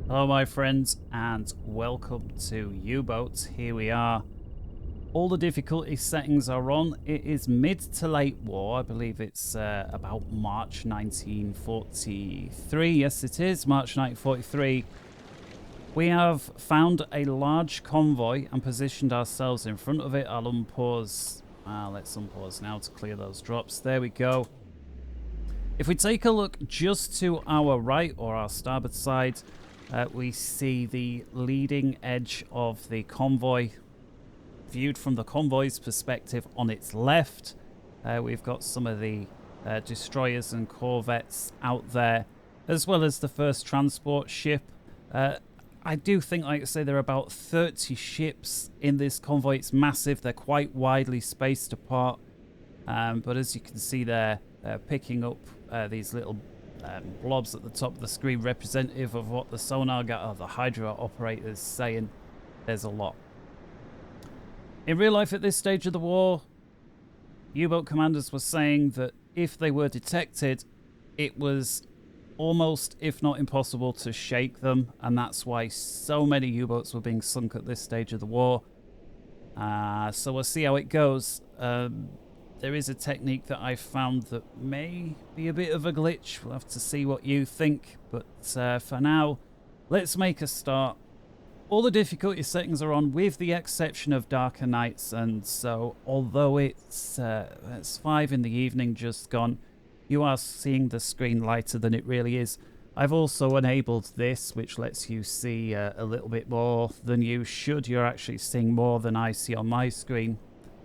Hello my friends and welcome to U-Boats. Here we are. All the difficulty settings are on. It is mid to late war. I believe it's about March 1943. Yes it is, March 1943. We have found a large convoy and positioned ourselves in front of it. I'll unpause. Let's unpause now to clear those drops. There we go. If we take a look just to our right or our starboard side, we see the leading edge of the convoy. Viewed from the convoy's perspective on its left, we've got some of the destroyers and corvettes out there, as well as the first transport ship. I do think, like I say, there are about 30 ships in this convoy. It's massive. They're quite widely spaced apart. But as you can see there, picking up these little blobs at the top of the screen, representative of what the sonar or the hydro operator's saying. There's a lot. In real life at this stage of the war, U-boat commanders were saying that if they were detected, it was almost, if not impossible, to shake them, and that's why so many U-boats were being sunk at this stage of the war. So we'll see how it goes. There is a technique that I found that may be a bit of a glitch. We'll have to see what you think, but for now, let's make a start. All the difficulty settings are on, with the exception of darker nights, and so although it's 5 in the evening just gone, you are seeing the screen lighter than it really is. I've also enabled this, which lets you see a little bit more than you should. You're actually seeing more than I see on my screen.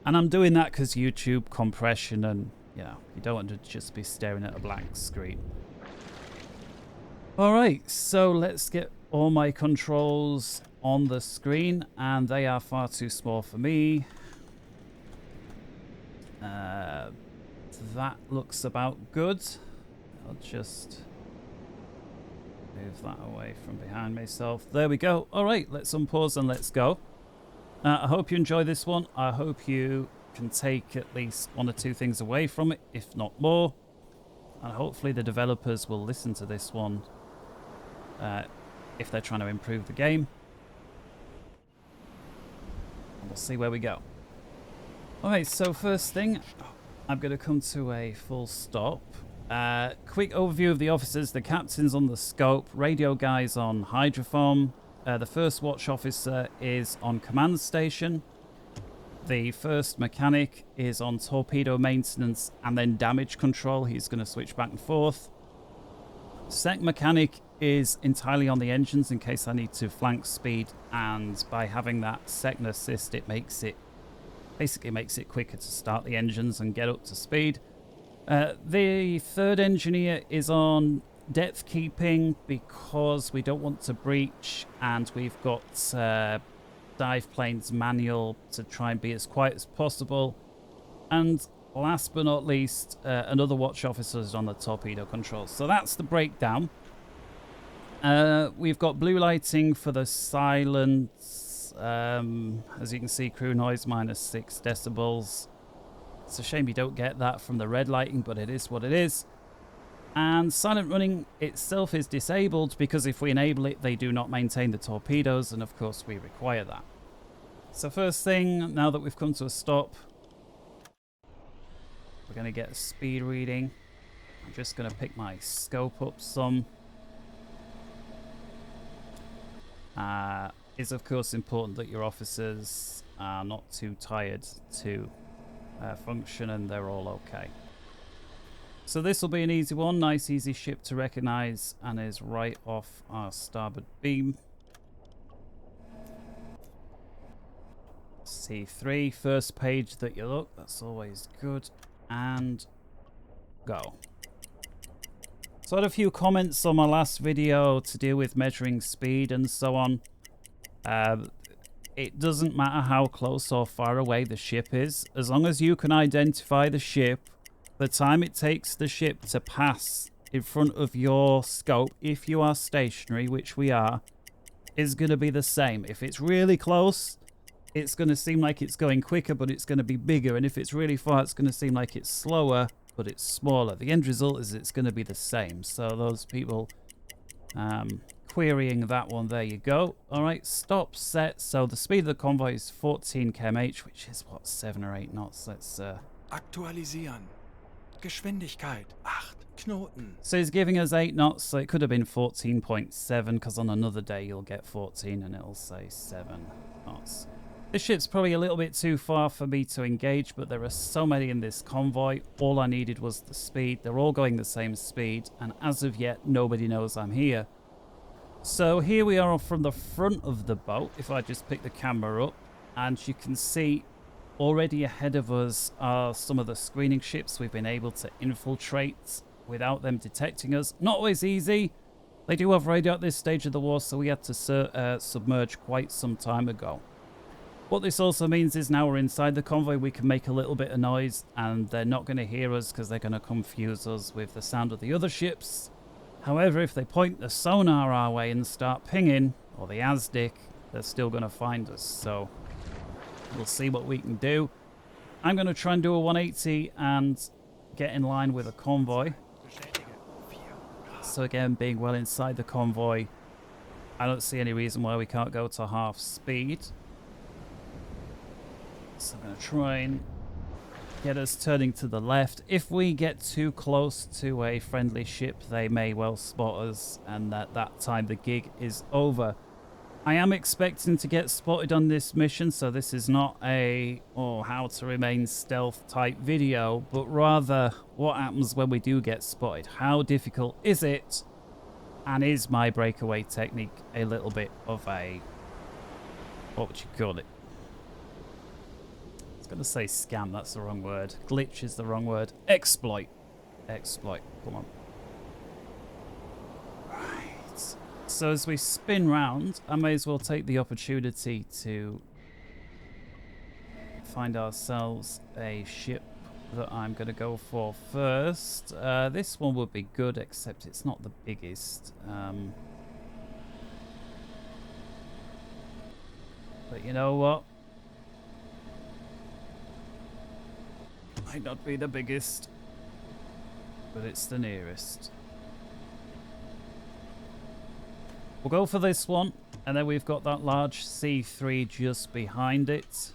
And I'm doing that because YouTube compression, and you know, you don't want to just be staring at a blank screen. Alright, so let's get all my controls on the screen, and they are far too small for me. That looks about good. I'll just move that away from behind myself. There we go. Alright, let's unpause and let's go. I hope you enjoy this one. I hope you can take at least 1 or 2 things away from it, if not more. And hopefully the developers will listen to this one if they're trying to improve the game. And we'll see where we go. Alright, so first thing, I'm going to come to a full stop. Quick overview of the officers. The captain's on the scope, radio guy's on hydrophone. The first watch officer is on command station. The first mechanic is on torpedo maintenance and then damage control. He's going to switch back and forth. Second mechanic is entirely on the engines in case I need to flank speed, and by having that second assist, it basically makes it quicker to start the engines and get up to speed. The third engineer is on depth keeping because we don't want to breach, and we've got dive planes manual to try and be as quiet as possible. And last but not least, another watch officer is on the torpedo control. So that's the breakdown. We've got blue lighting for the silence. As you can see, crew noise -6 decibels. It's a shame you don't get that from the red lighting, but it is what it is. And silent running itself is disabled because if we enable it, they do not maintain the torpedoes, and of course we require that. So first thing, now that we've come to a stop, we're going to get a speed reading. I'm just going to pick my scope up some. It's of course important that your officers are not too tired to function, and they're all okay. So this will be an easy one, nice easy ship to recognize, and is right off our starboard beam. C3, first page that you look, that's always good, and go. So I had a few comments on my last video to deal with measuring speed and so on. It doesn't matter how close or far away the ship is, as long as you can identify the ship. The time it takes the ship to pass in front of your scope, if you are stationary, which we are, is going to be the same. If it's really close, it's going to seem like it's going quicker, but it's going to be bigger. And if it's really far, it's going to seem like it's slower, but it's smaller. The end result is it's going to be the same. So those people querying that one. There you go. All right, stop, set. So the speed of the convoy is 14 km/h, which is what, 7 or 8 knots. Let's Aktualisieren. Geschwindigkeit 8 Knoten. So he's giving us 8 knots, so it could have been 14.7, because on another day you'll get 14 and it'll say 7 knots. This ship's probably a little bit too far for me to engage, but there are so many in this convoy. All I needed was the speed. They're all going the same speed, and as of yet, nobody knows I'm here. So here we are from the front of the boat, if I just pick the camera up, and you can see already ahead of us are some of the screening ships we've been able to infiltrate without them detecting us. Not always easy. They do have radar at this stage of the war, so we had to submerge quite some time ago. What this also means is now we're inside the convoy, we can make a little bit of noise, and they're not going to hear us because they're going to confuse us with the sound of the other ships. However, if they point the sonar our way and start pinging, or the ASDIC, they're still going to find us. So we'll see what we can do. I'm going to try and do a 180 and get in line with a convoy. So again, being well inside the convoy, I don't see any reason why we can't go to half speed. So I'm going to try and get us turning to the left. If we get too close to a friendly ship, they may well spot us, and at that time the gig is over. I am expecting to get spotted on this mission, so this is not a how to remain stealth type video, but rather what happens when we do get spotted. How difficult is it? And is my breakaway technique a little bit of a, what would you call it? I was going to say scam, that's the wrong word. Glitch is the wrong word. Exploit. Exploit. Come on. Right. So as we spin round, I may as well take the opportunity to find ourselves a ship that I'm going to go for first. This one would be good, except it's not the biggest. But you know what? Might not be the biggest, but it's the nearest. We'll go for this one, and then we've got that large C3 just behind it.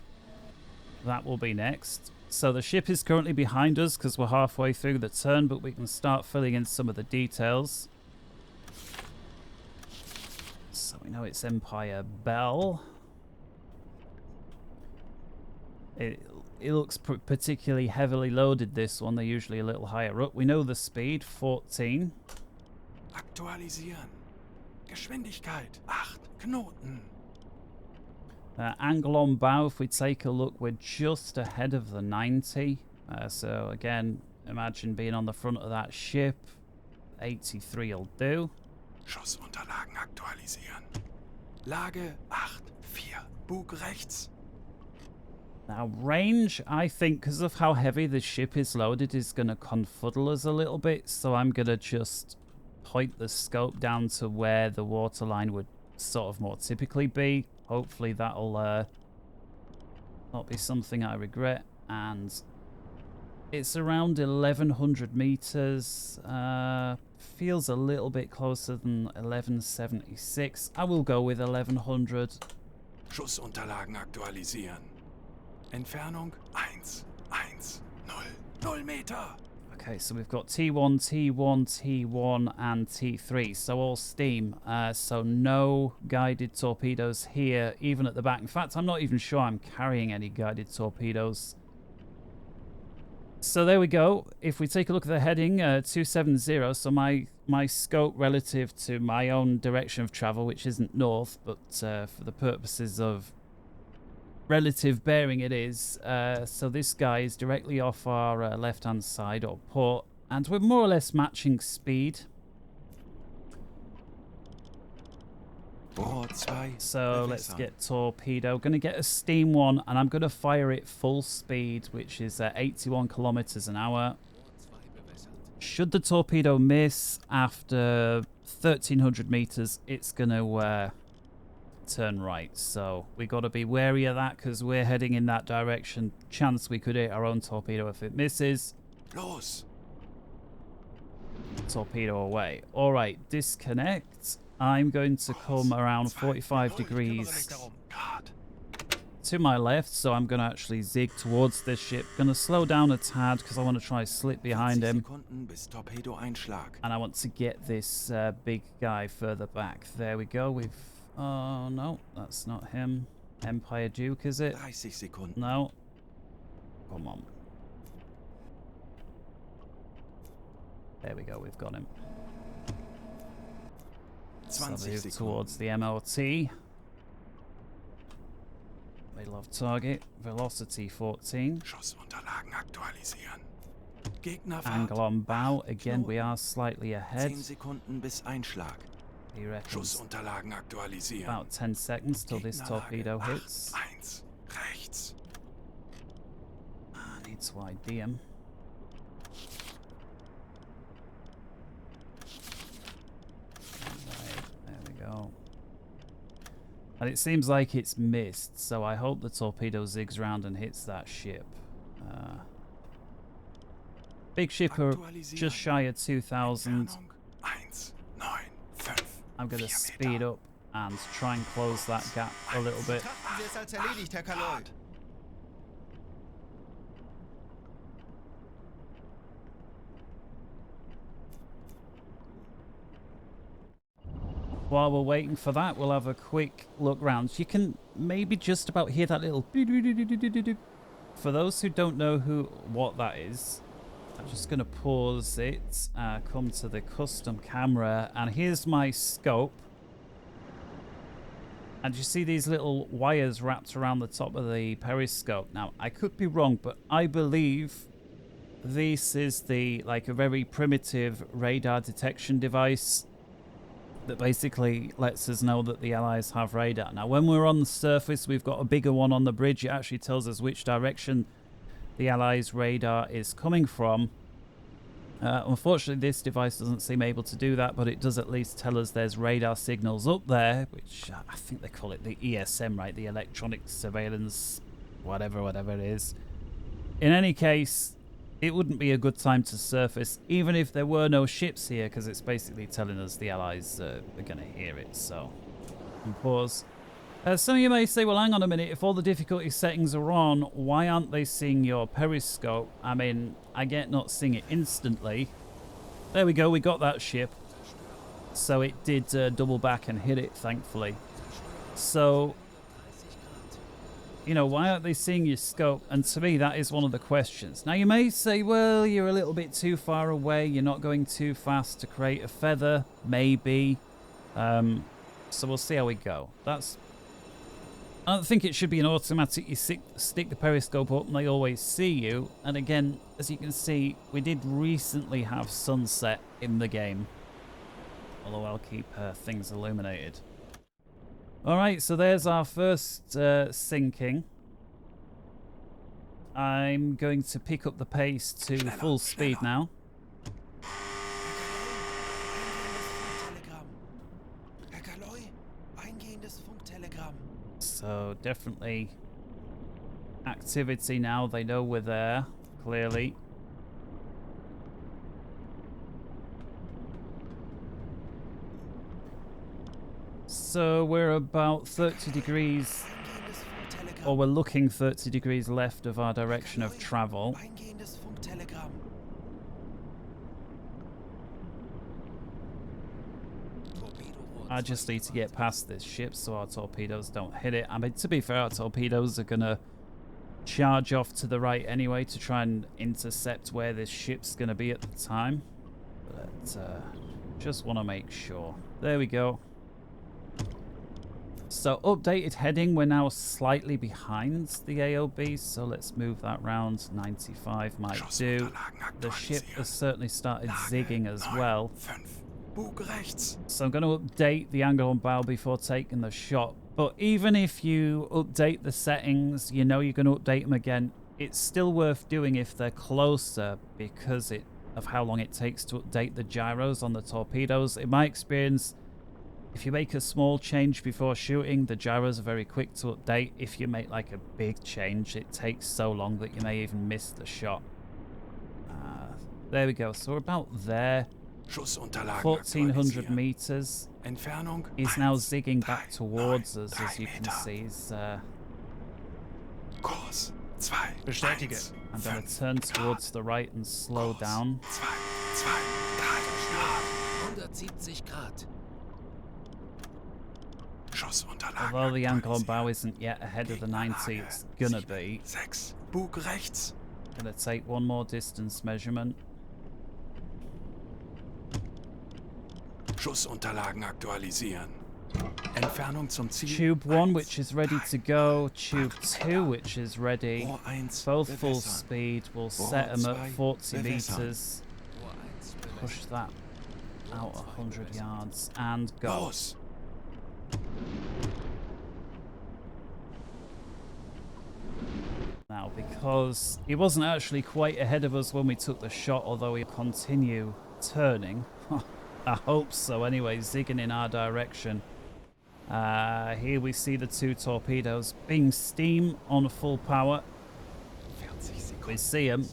That will be next. So the ship is currently behind us because we're halfway through the turn, but we can start filling in some of the details. So we know it's Empire Bell. It looks particularly heavily loaded, this one. They're usually a little higher up. We know the speed, 14. Aktualisieren. Geschwindigkeit 8 Knoten. Angle on bow, if we take a look, we're just ahead of the 90. So again, imagine being on the front of that ship. 83 will do. Schussunterlagen aktualisieren. Lage 8-4. Bug rechts. Now, range, I think, because of how heavy the ship is loaded, is going to confuddle us a little bit. So I'm going to just point the scope down to where the waterline would sort of more typically be. Hopefully that'll not be something I regret. And it's around 1100 meters. Feels a little bit closer than 1176. I will go with 1100. Schussunterlagen aktualisieren. Entfernung 0 Meter. Okay, so we've got T1, T1, T1, and T3. So all steam. So no guided torpedoes here, even at the back. In fact, I'm not even sure I'm carrying any guided torpedoes. So there we go. If we take a look at the heading, 270. So my scope relative to my own direction of travel, which isn't north, but for the purposes of relative bearing it is. So this guy is directly off our left-hand side, or port, and we're more or less matching speed. So let's get torpedo. Going to get a steam one, and I'm going to fire it full speed, which is 81 kilometers an hour. Should the torpedo miss after 1300 meters, it's going to turn right. So we got to be wary of that because we're heading in that direction. Chance we could hit our own torpedo if it misses. Los. Torpedo away. All right, disconnect. I'm going to come around 45 degrees to my left, so I'm going to actually zig towards this ship. Going to slow down a tad because I want to try slip behind him. And I want to get this big guy further back. There we go. We've... Oh, no, that's not him. Empire Duke, is it? No. Come on. There we go, we've got him. So move towards the MLT. Middle of target. Velocity 14. Angle on bow. Again, we are slightly ahead. He reckons about 10 seconds till this torpedo hits. I need to ID him. Right, there we go. And it seems like it's missed, so I hope the torpedo zigs round and hits that ship. Big ship are just shy of 2,000. I'm going to speed up and try and close that gap a little bit. While we're waiting for that, we'll have a quick look round. You can maybe just about hear that little... For those who don't know what that is, I'm just going to pause it, come to the custom camera, and here's my scope. And you see these little wires wrapped around the top of the periscope. Now, I could be wrong, but I believe this is like a very primitive radar detection device that basically lets us know that the Allies have radar. Now, when we're on the surface, we've got a bigger one on the bridge. It actually tells us which direction the Allies' radar is coming from. Unfortunately, this device doesn't seem able to do that, but it does at least tell us there's radar signals up there, which I think they call it the ESM, right? The electronic surveillance, whatever it is. In any case, it wouldn't be a good time to surface, even if there were no ships here, because it's basically telling us the Allies are going to hear it. So, and pause. Some of you may say, well, hang on a minute, if all the difficulty settings are on, why aren't they seeing your periscope? I mean, I get not seeing it instantly. There we go, we got that ship. So it did double back and hit it, thankfully. So, you know, why aren't they seeing your scope? And to me, that is one of the questions. Now, you may say, well, you're a little bit too far away. You're not going too fast to create a feather. Maybe. So we'll see how we go. I don't think it should be an automatic. You stick the periscope up and they always see you. And again, as you can see, we did recently have sunset in the game. Although I'll keep things illuminated. Alright, so there's our first sinking. I'm going to pick up the pace to full speed now. So definitely activity now. They know we're there, clearly. So we're about 30 degrees, or we're looking 30 degrees left of our direction of travel. I just need to get past this ship so our torpedoes don't hit it. I mean, to be fair, our torpedoes are going to charge off to the right anyway to try and intercept where this ship's going to be at the time. But just want to make sure. There we go. So updated heading, we're now slightly behind the AOB, so let's move that round. 95 might do. The ship has certainly started zigging as well. So I'm going to update the angle on bow before taking the shot. But even if you update the settings, you know you're going to update them again, it's still worth doing if they're closer because of how long it takes to update the gyros on the torpedoes. In my experience, if you make a small change before shooting, the gyros are very quick to update. If you make like a big change, it takes so long that you may even miss the shot. There we go. So we're about there. Schussunterlagen 1400 aktualisieren. meters. Entfernung He's now 1, zigging 3, back towards 9, us, 3 as you can Meter. see. He's, Kurs 2, Bestätige. 1, I'm going to 5 turn Grad. towards the right and slow Kurs down. 2, 3 Grad. 170 Grad. Schussunterlagen Although the angle on aktualisieren. bow isn't yet ahead of the 90, it's gonna be. 6, Bug rechts. Gonna take one more distance measurement. Schussunterlagen aktualisieren. Entfernung zum Ziel. Tube 1, 1, which is ready to go. Tube 2, which is ready. Rohr 1, Both full bewässern. speed. We'll set them at 40 bewässern. meters. Push that out 100 yards and go. Los! Now, because he wasn't actually quite ahead of us when we took the shot, although he'll continue turning. I hope so anyway, zigging in our direction. Here we see the two torpedoes being steam on full power. We see them,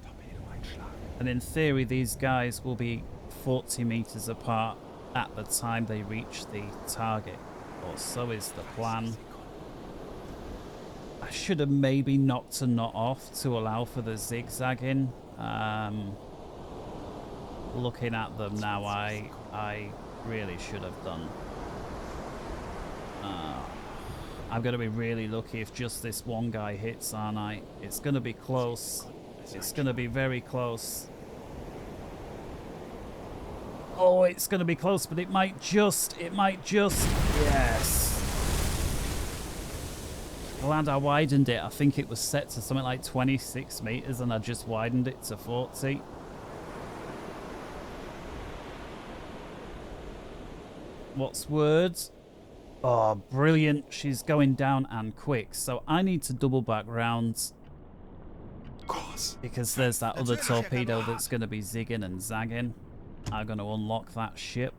and in theory these guys will be 40 meters apart at the time they reach the target, or so is the plan. I should have maybe knocked a knot off to allow for the zigzagging. Looking at them now, I really should have done. I'm going to be really lucky if just this one guy hits, aren't I? It's going to be close. It's going to be very close. Oh, it's going to be close, but it might just, yes. Glad I widened it. I think it was set to something like 26 meters and I just widened it to 40. What's words? Oh, brilliant. She's going down and quick. So I need to double back round because there's that other torpedo that's going to be zigging and zagging. I'm going to unlock that ship.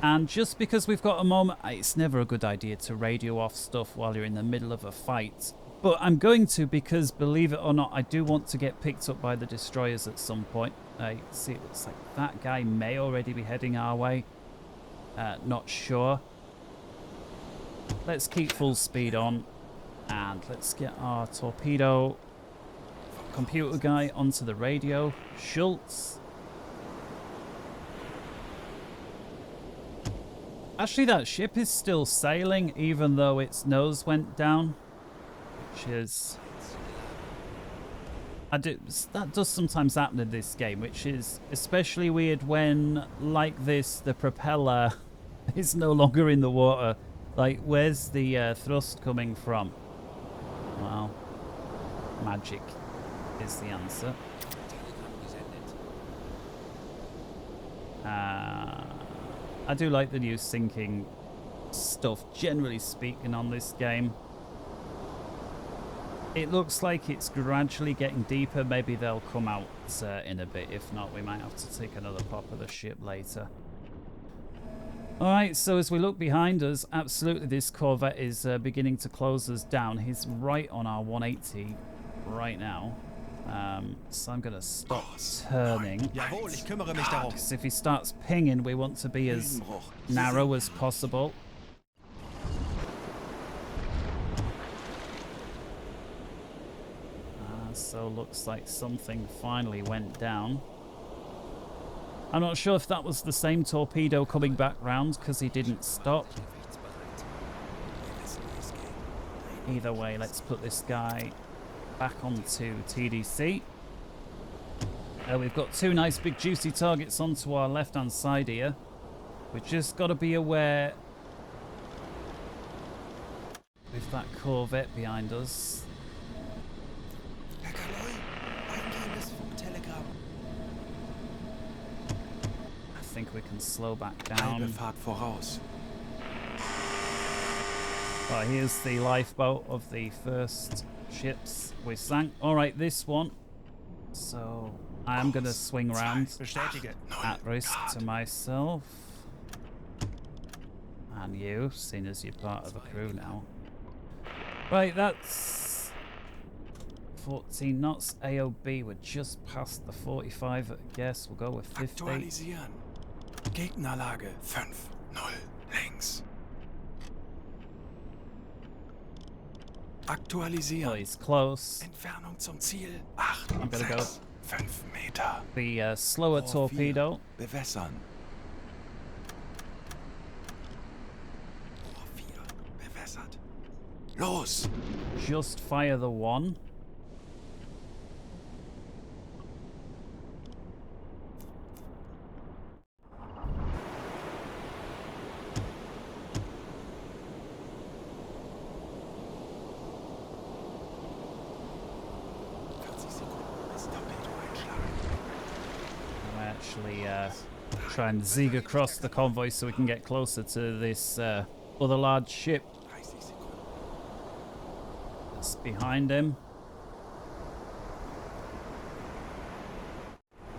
And just because we've got a moment, it's never a good idea to radio off stuff while you're in the middle of a fight. But I'm going to because, believe it or not, I do want to get picked up by the destroyers at some point. See, it looks like that guy may already be heading our way. Not sure. Let's keep full speed on. And let's get our torpedo computer guy onto the radio. Schultz. Actually, that ship is still sailing, even though its nose went down. Which is... that does sometimes happen in this game, which is especially weird when, like this, the propeller is no longer in the water. Like, where's the thrust coming from? Well, magic is the answer. I do like the new sinking stuff, generally speaking, on this game. It looks like it's gradually getting deeper. Maybe they'll come out in a bit. If not, we might have to take another pop of the ship later. Alright, so as we look behind us, absolutely this Corvette is beginning to close us down. He's right on our 180 right now. So I'm going to stop turning. Jawohl, ich kümmere mich darum. Because if he starts pinging, we want to be as narrow as possible. So looks like something finally went down. I'm not sure if that was the same torpedo coming back round because he didn't stop. Either way, let's put this guy back onto TDC. We've got two nice big juicy targets onto our left hand side here. We've just got to be aware with that Corvette behind us. I think we can slow back down. Right, here's the lifeboat of the first ships we sank. Alright, this one. So I am going to swing round Bestätige. at risk to myself. And you, seeing as you're part of the crew now. Right, that's 14 knots. AOB, we're just past the 45 at guess. We'll go with 50. Aktualisieren. Gegnerlage 5, 0, links. Oh, Aktualisieren. he's close. Entfernung zum Ziel 8, I'm gonna go. 6, 5 Meter. The slower Rohr torpedo. 4, bewässern. Rohr 4, bewässert. Los! Just fire the one. I'm actually trying to zig across the convoy so we can get closer to this other large ship 30 Sekunden. that's behind him.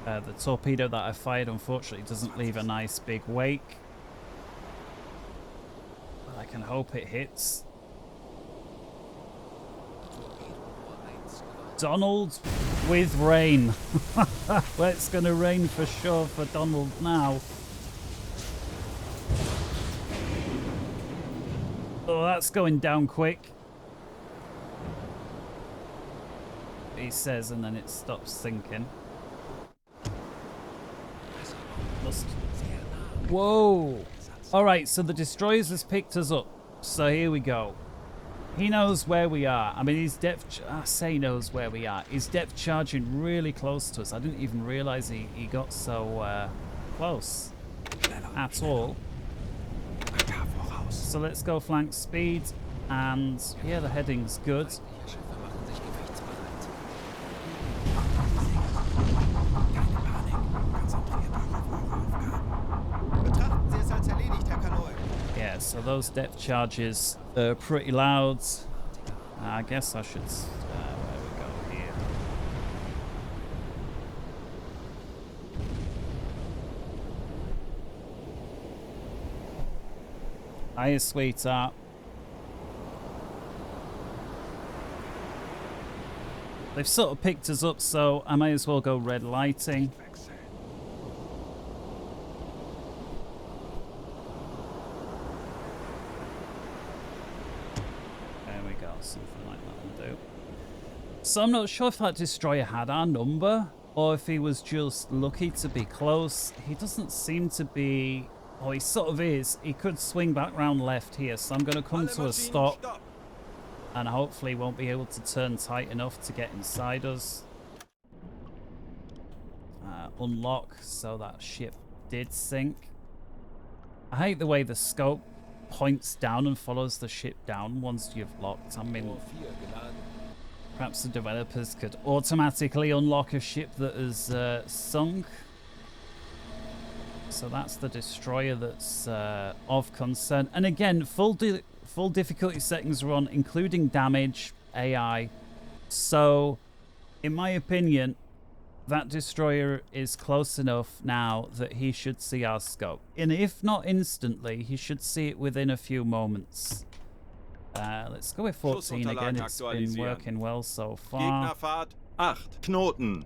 The torpedo that I fired unfortunately doesn't leave a nice big wake. But I can hope it hits. Donald with rain. Well, it's going to rain for sure for Donald now. Oh, that's going down quick. He says, and then it stops sinking. Whoa! Alright, so the destroyers has picked us up. So here we go. He knows where we are. I mean, he's depth... I say he knows where we are. He's depth charging really close to us. I didn't even realise he got so close at all. So let's go flank speed. And yeah, the heading's good. Betrachten Sie es als erledigt, Herr Convoy. Yeah, so those depth charges are pretty loud. I guess I should... where we go here. Hiya, sweetheart. They've sort of picked us up, so I may as well go red lighting. Something like that will do. So I'm not sure if that destroyer had our number or if he was just lucky to be close. He doesn't seem to be... Oh, he sort of is. He could swing back round left here, so I'm going to come to a stop and hopefully won't be able to turn tight enough to get inside us. Unlock, so that ship did sink. I hate the way the scope points down and follows the ship down once you've locked. I mean, perhaps the developers could automatically unlock a ship that is sunk. So that's the destroyer that's of concern. And again, full difficulty settings are on, including damage, AI. So, in my opinion, that destroyer is close enough now that he should see our scope. And if not instantly, he should see it within a few moments. Let's go with 14 again. It's been working well so far. Gegnerfahrt 8 Knoten.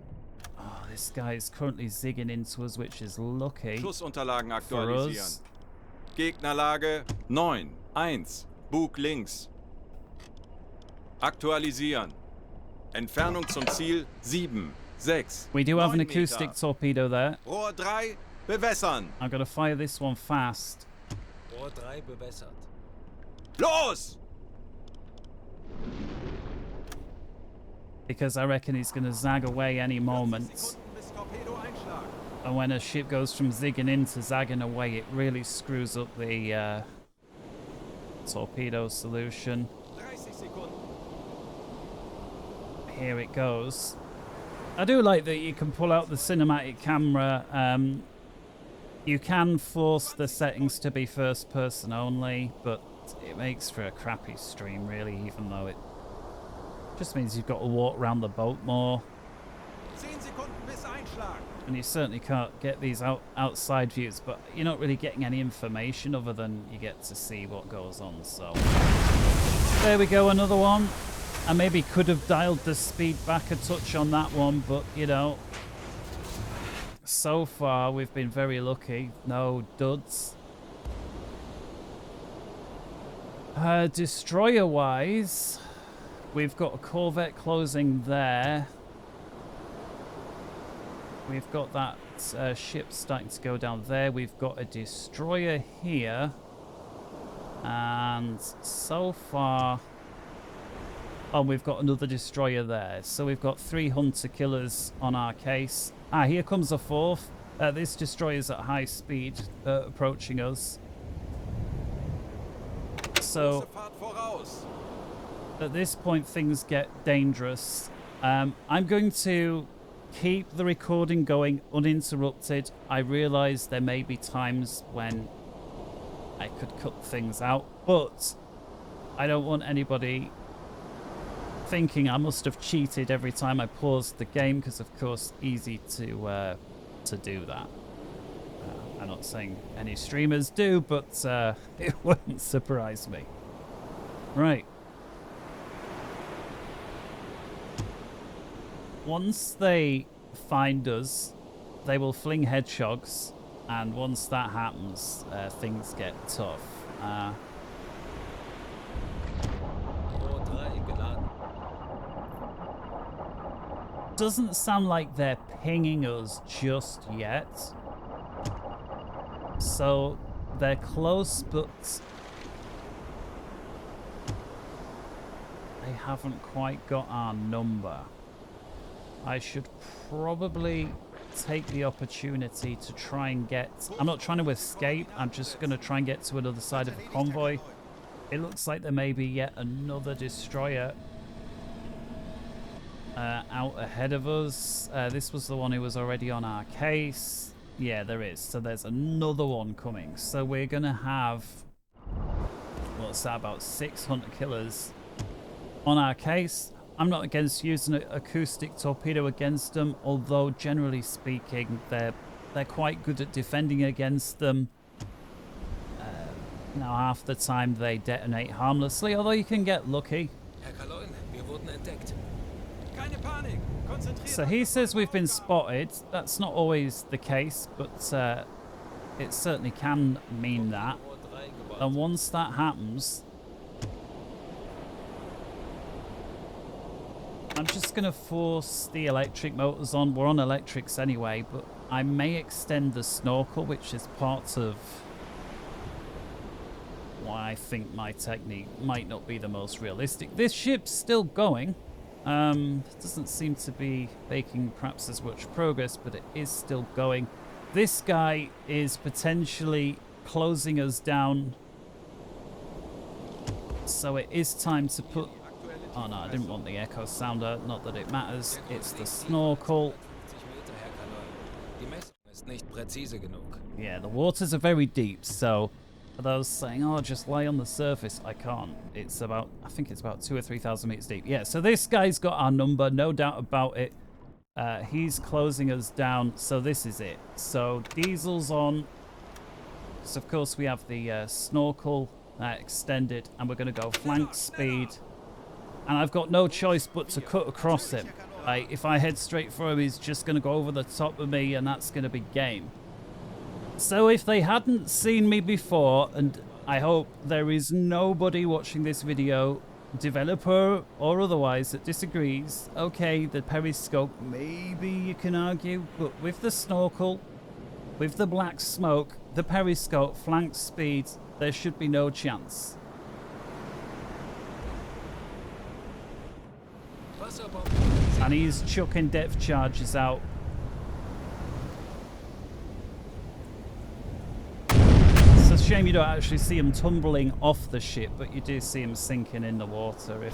Oh, this guy is currently zigging into us, which is lucky Schussunterlagen for aktualisieren. us. Gegnerlage 9, 1, Bug links. Aktualisieren. Entfernung zum Ziel 7, 6. We do have an 9 acoustic Meter. torpedo there. Rohr 3, bewässern. I'm going to fire this one fast. Rohr 3 bewässert. Los! Because I reckon he's going to zag away any moment. Sekunden bis Torpedoeinschlag. And when a ship goes from zigging in to zagging away, it really screws up the torpedo solution. 30 Sekunden. Here it goes. I do like that you can pull out the cinematic camera. You can force the settings to be first person only, but it makes for a crappy stream really, even though it just means you've got to walk around the boat more. 10 Sekunden bis Einschlag. And you certainly can't get these outside views, but you're not really getting any information other than you get to see what goes on. So there we go, another one. I maybe could have dialed the speed back a touch on that one, but, you know, so far we've been very lucky. No duds. Destroyer-wise, we've got a corvette closing there. We've got that ship starting to go down there. We've got a destroyer here. And so far... Oh, we've got another destroyer there. So we've got 3 hunter-killers on our case. Ah, here comes a 4th. This destroyer's at high speed, approaching us. So, at this point, things get dangerous. I'm going to keep the recording going uninterrupted. I realise there may be times when I could cut things out, but I don't want anybody thinking I must have cheated every time I paused the game, because of course easy to do that. I'm not saying any streamers do, but it wouldn't surprise me. Right. Once they find us, they will fling hedgehogs, and once that happens, things get tough. Doesn't sound like they're pinging us just yet. So they're close, but they haven't quite got our number. I should probably take the opportunity to try and get... I'm not trying to escape, I'm just going to try and get to another side of the convoy. It looks like there may be yet another destroyer out ahead of us. This was the one who was already on our case. Yeah, there is. So there's another one coming. So we're going to have, what's that, about 6 hunter killers on our case. I'm not against using an acoustic torpedo against them, although generally speaking, they're quite good at defending against them. Now, half the time they detonate harmlessly, although you can get lucky. So he says we've been spotted. That's not always the case, but it certainly can mean that. And once that happens, I'm just going to force the electric motors on. We're on electrics anyway, but I may extend the snorkel, which is part of why I think my technique might not be the most realistic. This ship's still going. Doesn't seem to be making perhaps as much progress, but it is still going. This guy is potentially closing us down. So it is time to put... Oh no, I didn't want the echo sounder, not that it matters. It's the snorkel. Yeah, the waters are very deep, so for those saying, oh, just lie on the surface, I can't. It's about, I think it's about 2,000 or 3,000 meters deep. Yeah, so this guy's got our number, no doubt about it. He's closing us down, so this is it. So diesel's on. So of course we have the snorkel extended, and we're going to go flank speed. And I've got no choice but to cut across him. If I head straight for him, he's just going to go over the top of me, and that's going to be game. So if they hadn't seen me before, and I hope there is nobody watching this video, developer or otherwise, that disagrees, okay, the periscope, maybe you can argue, but with the snorkel, with the black smoke, the periscope, flank speed, there should be no chance. And he's chucking depth charges out. It's a shame you don't actually see him tumbling off the ship, but you do see him sinking in the water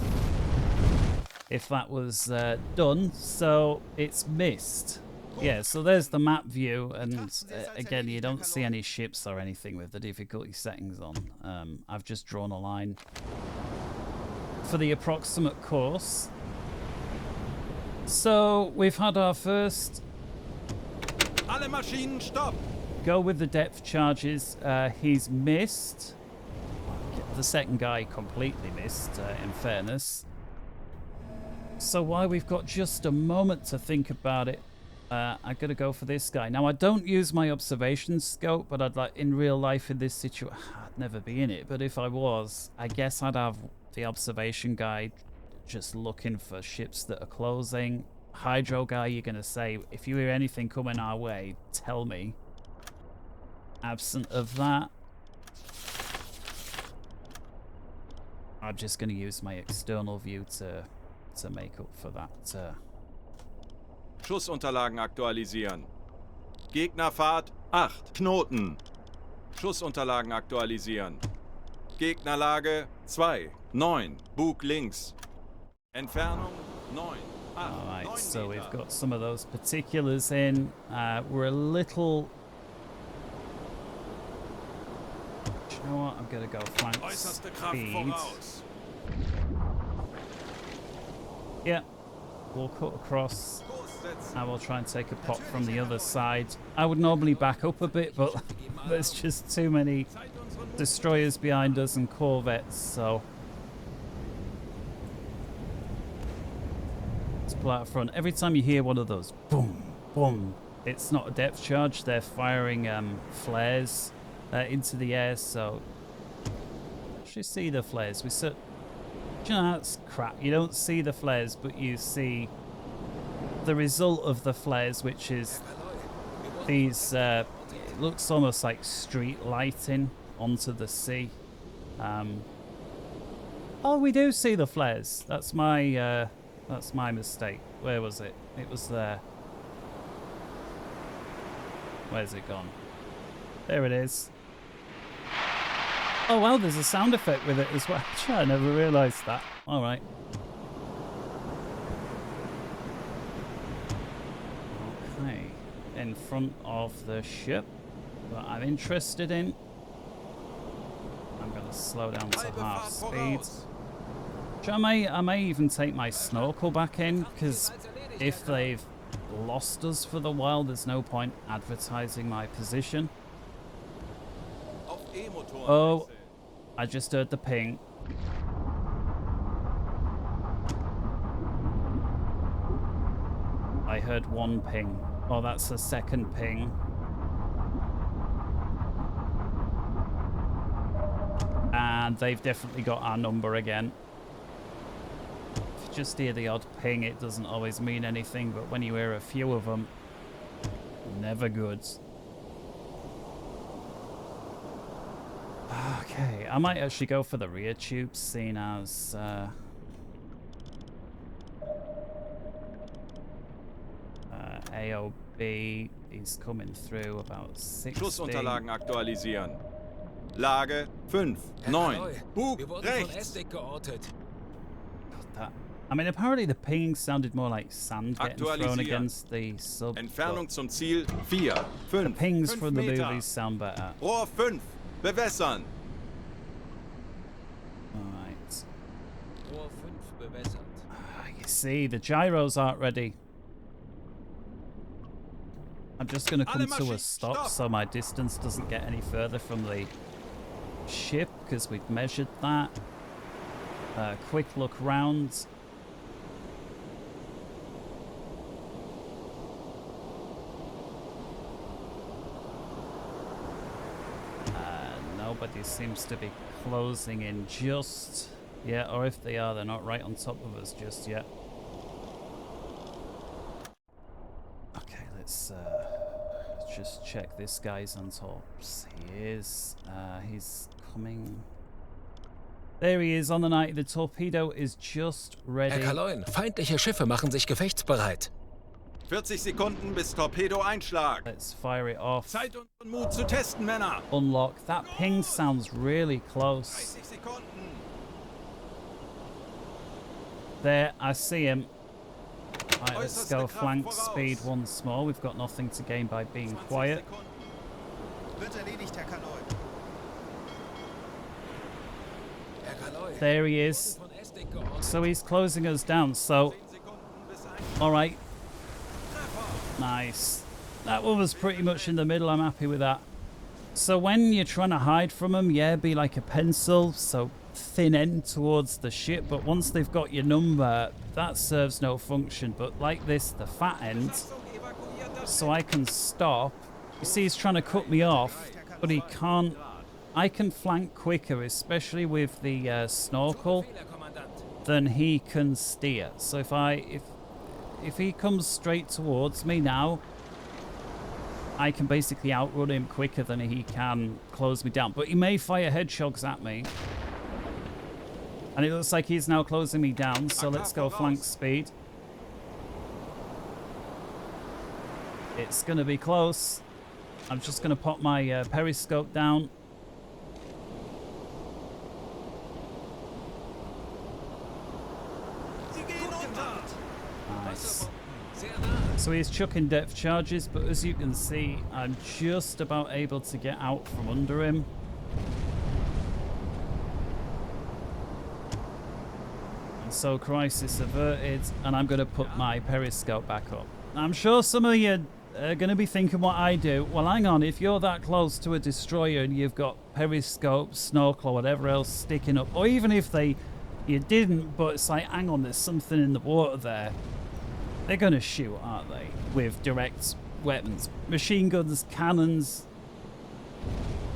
if that was done. So it's missed. Yeah, so there's the map view, and again, you don't see any ships or anything with the difficulty settings on. I've just drawn a line for the approximate course. So we've had our first Alle Maschinen stopp! Go with the depth charges. He's missed. The second guy completely missed, in fairness. So while we've got just a moment to think about it, I'm gonna go for this guy. Now I don't use my observation scope, but I'd like in real life in this situation, I'd never be in it. But if I was, I guess I'd have the observation guy just looking for ships that are closing. Hydro guy, you're gonna say, if you hear anything coming our way, tell me. Absent of that, I'm just gonna use my external view to make up for that. Schussunterlagen aktualisieren. Gegnerfahrt 8 Knoten. Schussunterlagen aktualisieren. Gegnerlage 2 9 Bug links. Entfernung 9 8 Alright, 9 so Meter. we've got some of those particulars in. We're a little... Do you know what? I'm gonna go flank Äußerste Kraft speed. voraus. Yeah, we'll cut across. Kurs setzen. I will try and take a pot from the other side. I would normally back up a bit, but there's just too many destroyers behind us and corvettes, so let's pull out front. Every time you hear one of those boom, boom, it's not a depth charge. They're firing flares into the air, so actually see the flares. We set. You know, that's crap. You don't see the flares, but you see the result of the flares, which is these, it looks almost like street lighting onto the sea. Oh, we do see the flares. That's my mistake. Where was it? It was there. Where's it gone? There it is. Oh wow, there's a sound effect with it as well. I never realised that. All right. Okay, in front of the ship that I'm interested in. I'm going to slow down to half speed. I may even take my snorkel back in, because if they've lost us for the while, there's no point advertising my position. Auf E-Motoren Oh, wechseln. I just heard the ping. I heard one ping. Oh, that's the second ping. And they've definitely got our number again. If you just hear the odd ping, it doesn't always mean anything, but when you hear a few of them, never good. Okay, I might actually go for the rear tubes, seeing as AOB is coming through about 60. Schussunterlagen aktualisieren. Lage 5 9 Bug Wir wurden von rechts. ASDICS geortet. That, I mean, apparently the ping sounded more like sand getting thrown Aktualisieren. against the sub. Entfernung zum Ziel 4 The 5 pings 5 from the Meter. movies sound better. Rohr 5 bewässern. Alright. Rohr 5 bewässert. You see, the gyros aren't ready. I'm just going to come to a stop so my distance doesn't get any further from the ship, because we've measured that. Quick look round. Nobody seems to be closing in just yet, or if they are, they're not right on top of us just yet. Okay, let's just check this guy's on tops. He is. He's coming. There he is on the 90. The torpedo is just ready. Herr Kaloin, feindliche Schiffe machen sich gefechtsbereit. 40 Sekunden bis Torpedo-Einschlag. Let's fire it off. Zeit und Mut zu testen, Männer. Unlock. That ping sounds really close. 30 Sekunden. There, I see him. Right, let's Äußerste go Kraft flank voraus. speed once more. We've got nothing to gain by being 20 quiet. Sekunden. Wird erledigt, Herr Convoy. Herr Kaloin, There he is. Von ASDICS geortet. So he's closing us down. So, 10 Sekunden bis Einschlag. all right. Treffer. Nice. That one was pretty much in the middle. I'm happy with that. So when you're trying to hide from them, yeah, be like a pencil, so thin end towards the ship, but once they've got your number, that serves no function. But like this, the fat end, so I can stop. You see, he's trying to cut me off, but he can't. I can flank quicker, especially with the snorkel, than he can steer. So if he comes straight towards me now, I can basically outrun him quicker than he can close me down. But he may fire hedgehogs at me. And it looks like he's now closing me down, so let's go flank speed. It's going to be close. I'm just going to pop my periscope down. Nice. So he's chucking depth charges, but as you can see, I'm just about able to get out from under him. And so crisis averted, and I'm going to put my periscope back up. I'm sure some of you are going to be thinking what I do. Well, hang on, if you're that close to a destroyer and you've got periscope, snorkel, or whatever else sticking up, or even if you didn't, but it's like, hang on, there's something in the water there. They're going to shoot, aren't they? With direct weapons. Machine guns, cannons,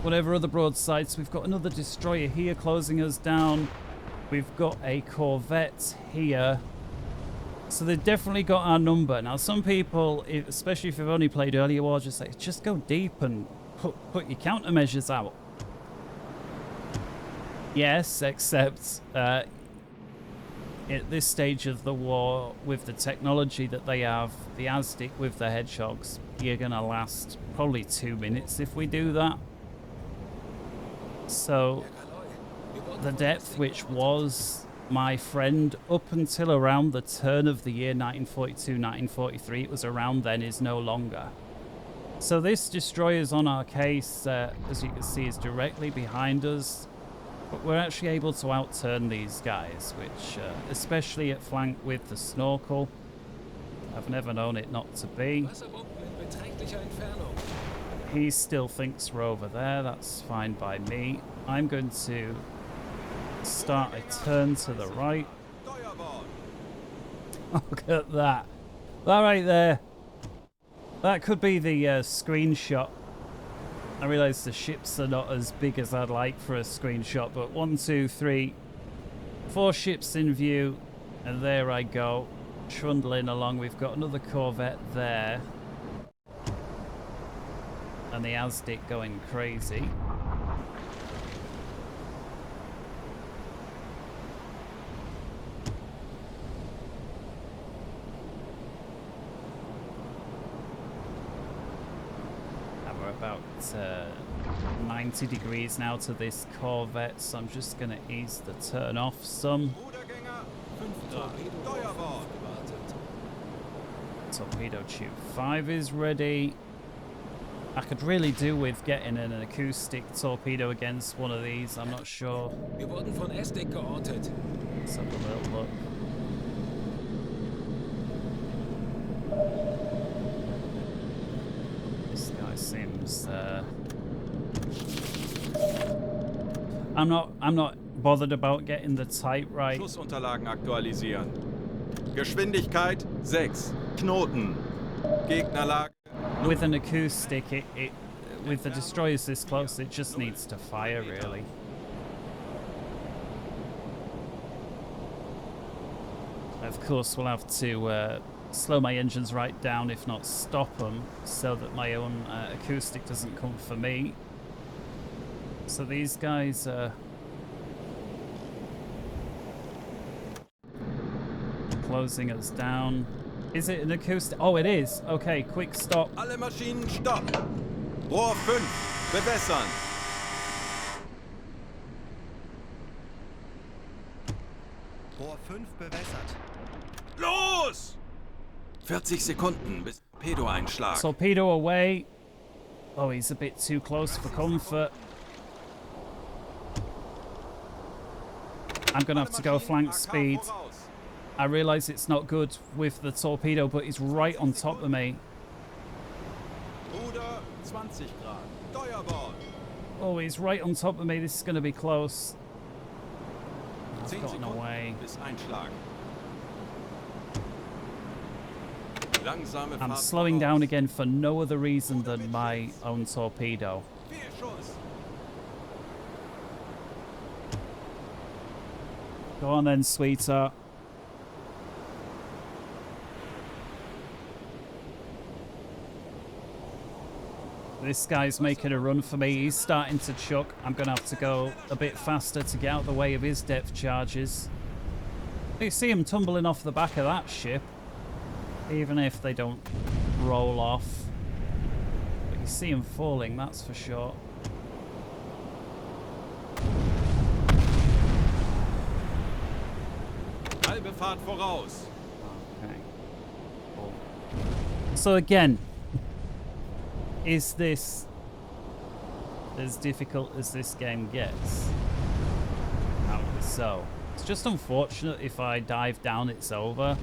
whatever other broadsides. We've got another destroyer here closing us down. We've got a corvette here. So they've definitely got our number. Now, some people, especially if you've only played earlier war, just say, just go deep and put your countermeasures out. Yes, except at this stage of the war, with the technology that they have, the ASDIC with the hedgehogs, you're going to last probably 2 minutes if we do that. So the depth, which was my friend up until around the turn of the year 1942, 1943, it was around then, is no longer. So this destroyer's on our case, as you can see, is directly behind us. But we're actually able to outturn these guys, which, especially at flank with the snorkel, I've never known it not to be. He still thinks we're over there. That's fine by me. I'm going to start a turn to the right. Look at that. That right there. That could be the screenshot. I realise the ships are not as big as I'd like for a screenshot, but 1, 2, 3, 4 ships in view, and there I go, trundling along. We've got another corvette there, and the ASDIC going crazy. About 90 degrees now to this corvette, so I'm just going to ease the turn off some. Torpedo tube 5 is ready. I could really do with getting an acoustic torpedo against one of these. I'm not sure. Wir wurden von ASDIC geortet. Let's have a little look. This guy seems I'm not bothered about getting the type right. Schussunterlagen aktualisieren. Geschwindigkeit 6. Knoten. Gegnerlage. With an acoustic, with the destroyers this close, it just needs to fire, really. Of course, we'll have to slow my engines right down, if not stop them, so that my own acoustic doesn't come for me. So these guys are closing us down. Is it an acoustic? Oh, it is. Okay, quick stop. Alle Maschinen stopp. Rohr 5 bewässern. Rohr 5 bewässert. Los! 40 Sekunden bis Torpedoeinschlag. Torpedo away. Oh, he's a bit too close for comfort. I'm going to have to go flank speed. I realise it's not good with the torpedo, but he's right on top of me. Ruder 20 Grad. Steuerbord. Oh, he's right on top of me. This is going to be close. I've 10 gotten Sekunden away. bis Einschlag. Langsame I'm Fahrt slowing voraus. down again for no other reason than my own torpedo. Fehlschuss. Go on then, sweetheart. This guy's making a run for me. He's starting to chuck. I'm going to have to go a bit faster to get out of the way of his depth charges. You see him tumbling off the back of that ship, even if they don't roll off. But you see him falling, that's for sure. Halbe Fahrt voraus. Okay. Cool. So again, is this as difficult as this game gets? Apparently so. It's just unfortunate if I dive down, it's over.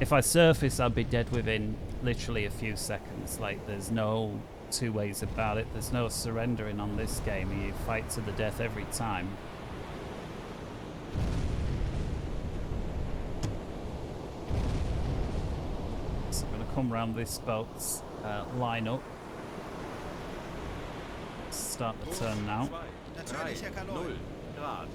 If I surface, I'd be dead within literally a few seconds. Like, there's no two ways about it. There's no surrendering on this game. You fight to the death every time. So I'm going to come around this boat's line up. Start the turn now. 2, 3, Natürlich, Herr Kanoi. 0 Grad.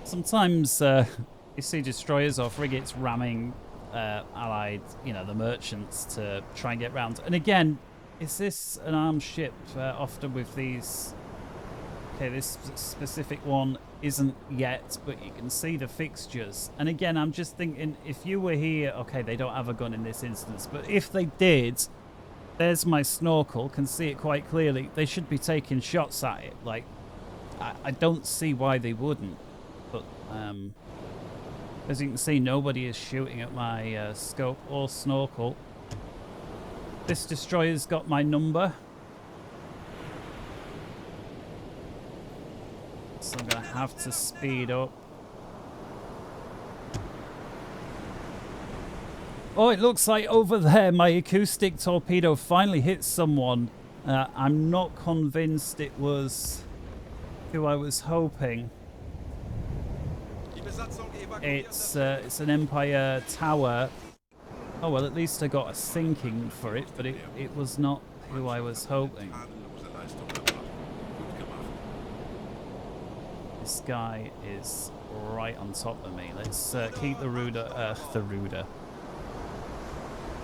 Sometimes you see destroyers or frigates ramming allied, the merchants to try and get round. And again, is this an armed ship? Often with these... Okay, this specific one isn't yet, but you can see the fixtures. And again, I'm just thinking, if you were here... Okay, they don't have a gun in this instance, but if they did... There's my Snorkel, can see it quite clearly. They should be taking shots at it. Like, I don't see why they wouldn't. But, as you can see, nobody is shooting at my scope or Snorkel. This destroyer's got my number. So I'm going to have to speed up. Oh, it looks like over there my acoustic torpedo finally hit someone. I'm not convinced it was who I was hoping. Die Besatzung evakuiert It's an Empire tower. Oh well, at least I got a sinking for it, but it was not who I was hoping. Tadellose Leistung erbracht. Gut gemacht. This guy is right on top of me. Let's keep the rudder.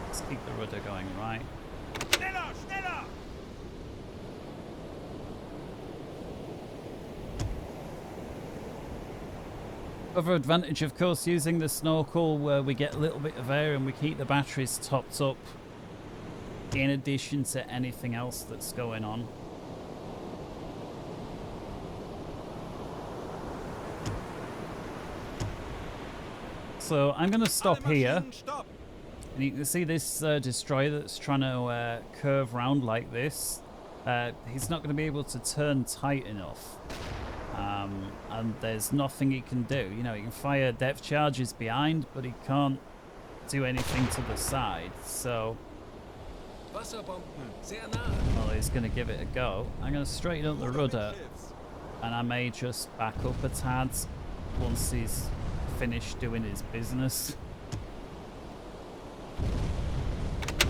Let's keep the rudder going right. Schneller, schneller! Other advantage, of course, using the Snorkel, where we get a little bit of air and we keep the batteries topped up in addition to anything else that's going on. So I'm going to stop Alle here. Maschinen, stopp! And you can see this destroyer that's trying to curve round like this. He's not going to be able to turn tight enough. And there's nothing he can do. You know, he can fire depth charges behind, but he can't do anything to the side. So, Wasserbomben, sehr nah. well, he's going to give it a go. I'm going to straighten up the rudder, and I may just back up a tad once he's finished doing his business.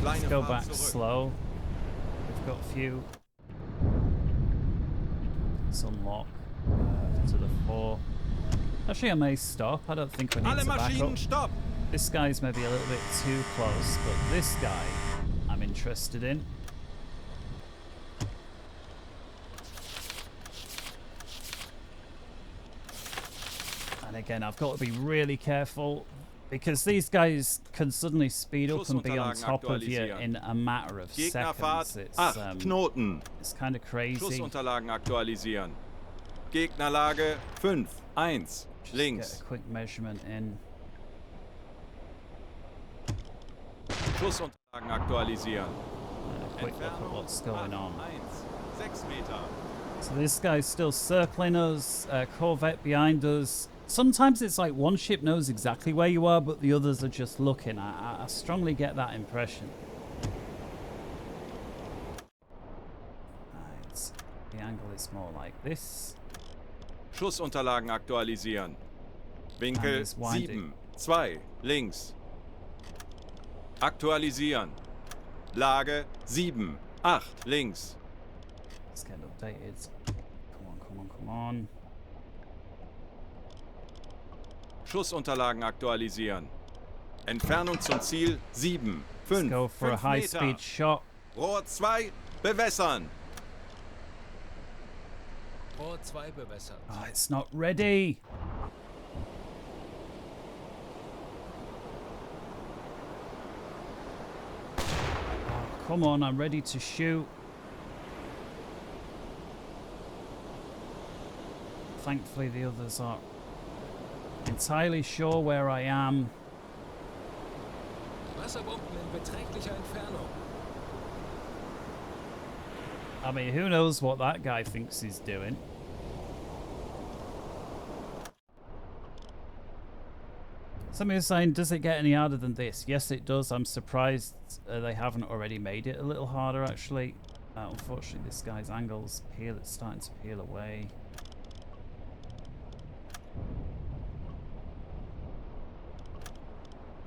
Let's go back slow. We've got a few. Let's unlock to the 4. Actually, I may stop. I don't think we need Alle to back Maschinen, up. stopp! This guy's maybe a little bit too close, but this guy I'm interested in. And again, I've got to be really careful because these guys can suddenly speed up and be on top of you in a matter of Gegnerfahrt seconds. 8 Knoten. It's kind of crazy. Schussunterlagen aktualisieren. Gegnerlage 5, 1, Just links. get a quick measurement in. Schussunterlagen aktualisieren. A quick look at what's going on. 1, 6 Meter. So this guy's still circling us, Corvette behind us. Sometimes it's like one ship knows exactly where you are, but the others are just looking. I strongly get that impression. angle is more like this. Schussunterlagen aktualisieren. Winkel And it's winding. 7, 2, links. Aktualisieren. Lage 7, 8, links. Let's get updated. Come on, come on, come on. Schussunterlagen aktualisieren. Entfernung zum Ziel 7, Let's 5, go for a 5 high-speed Meter. shot. Rohr 2, bewässern. Rohr 2 bewässert. Oh, it's not ready. Oh, come on, I'm ready to shoot. Thankfully, the others are entirely sure where I am. Wasserbomben in beträchtlicher Entfernung. I mean, who knows what that guy thinks he's doing? Somebody was saying, does it get any harder than this? Yes, it does. I'm surprised they haven't already made it a little harder, actually. Unfortunately, this guy's angle's peel. It's starting to peel away.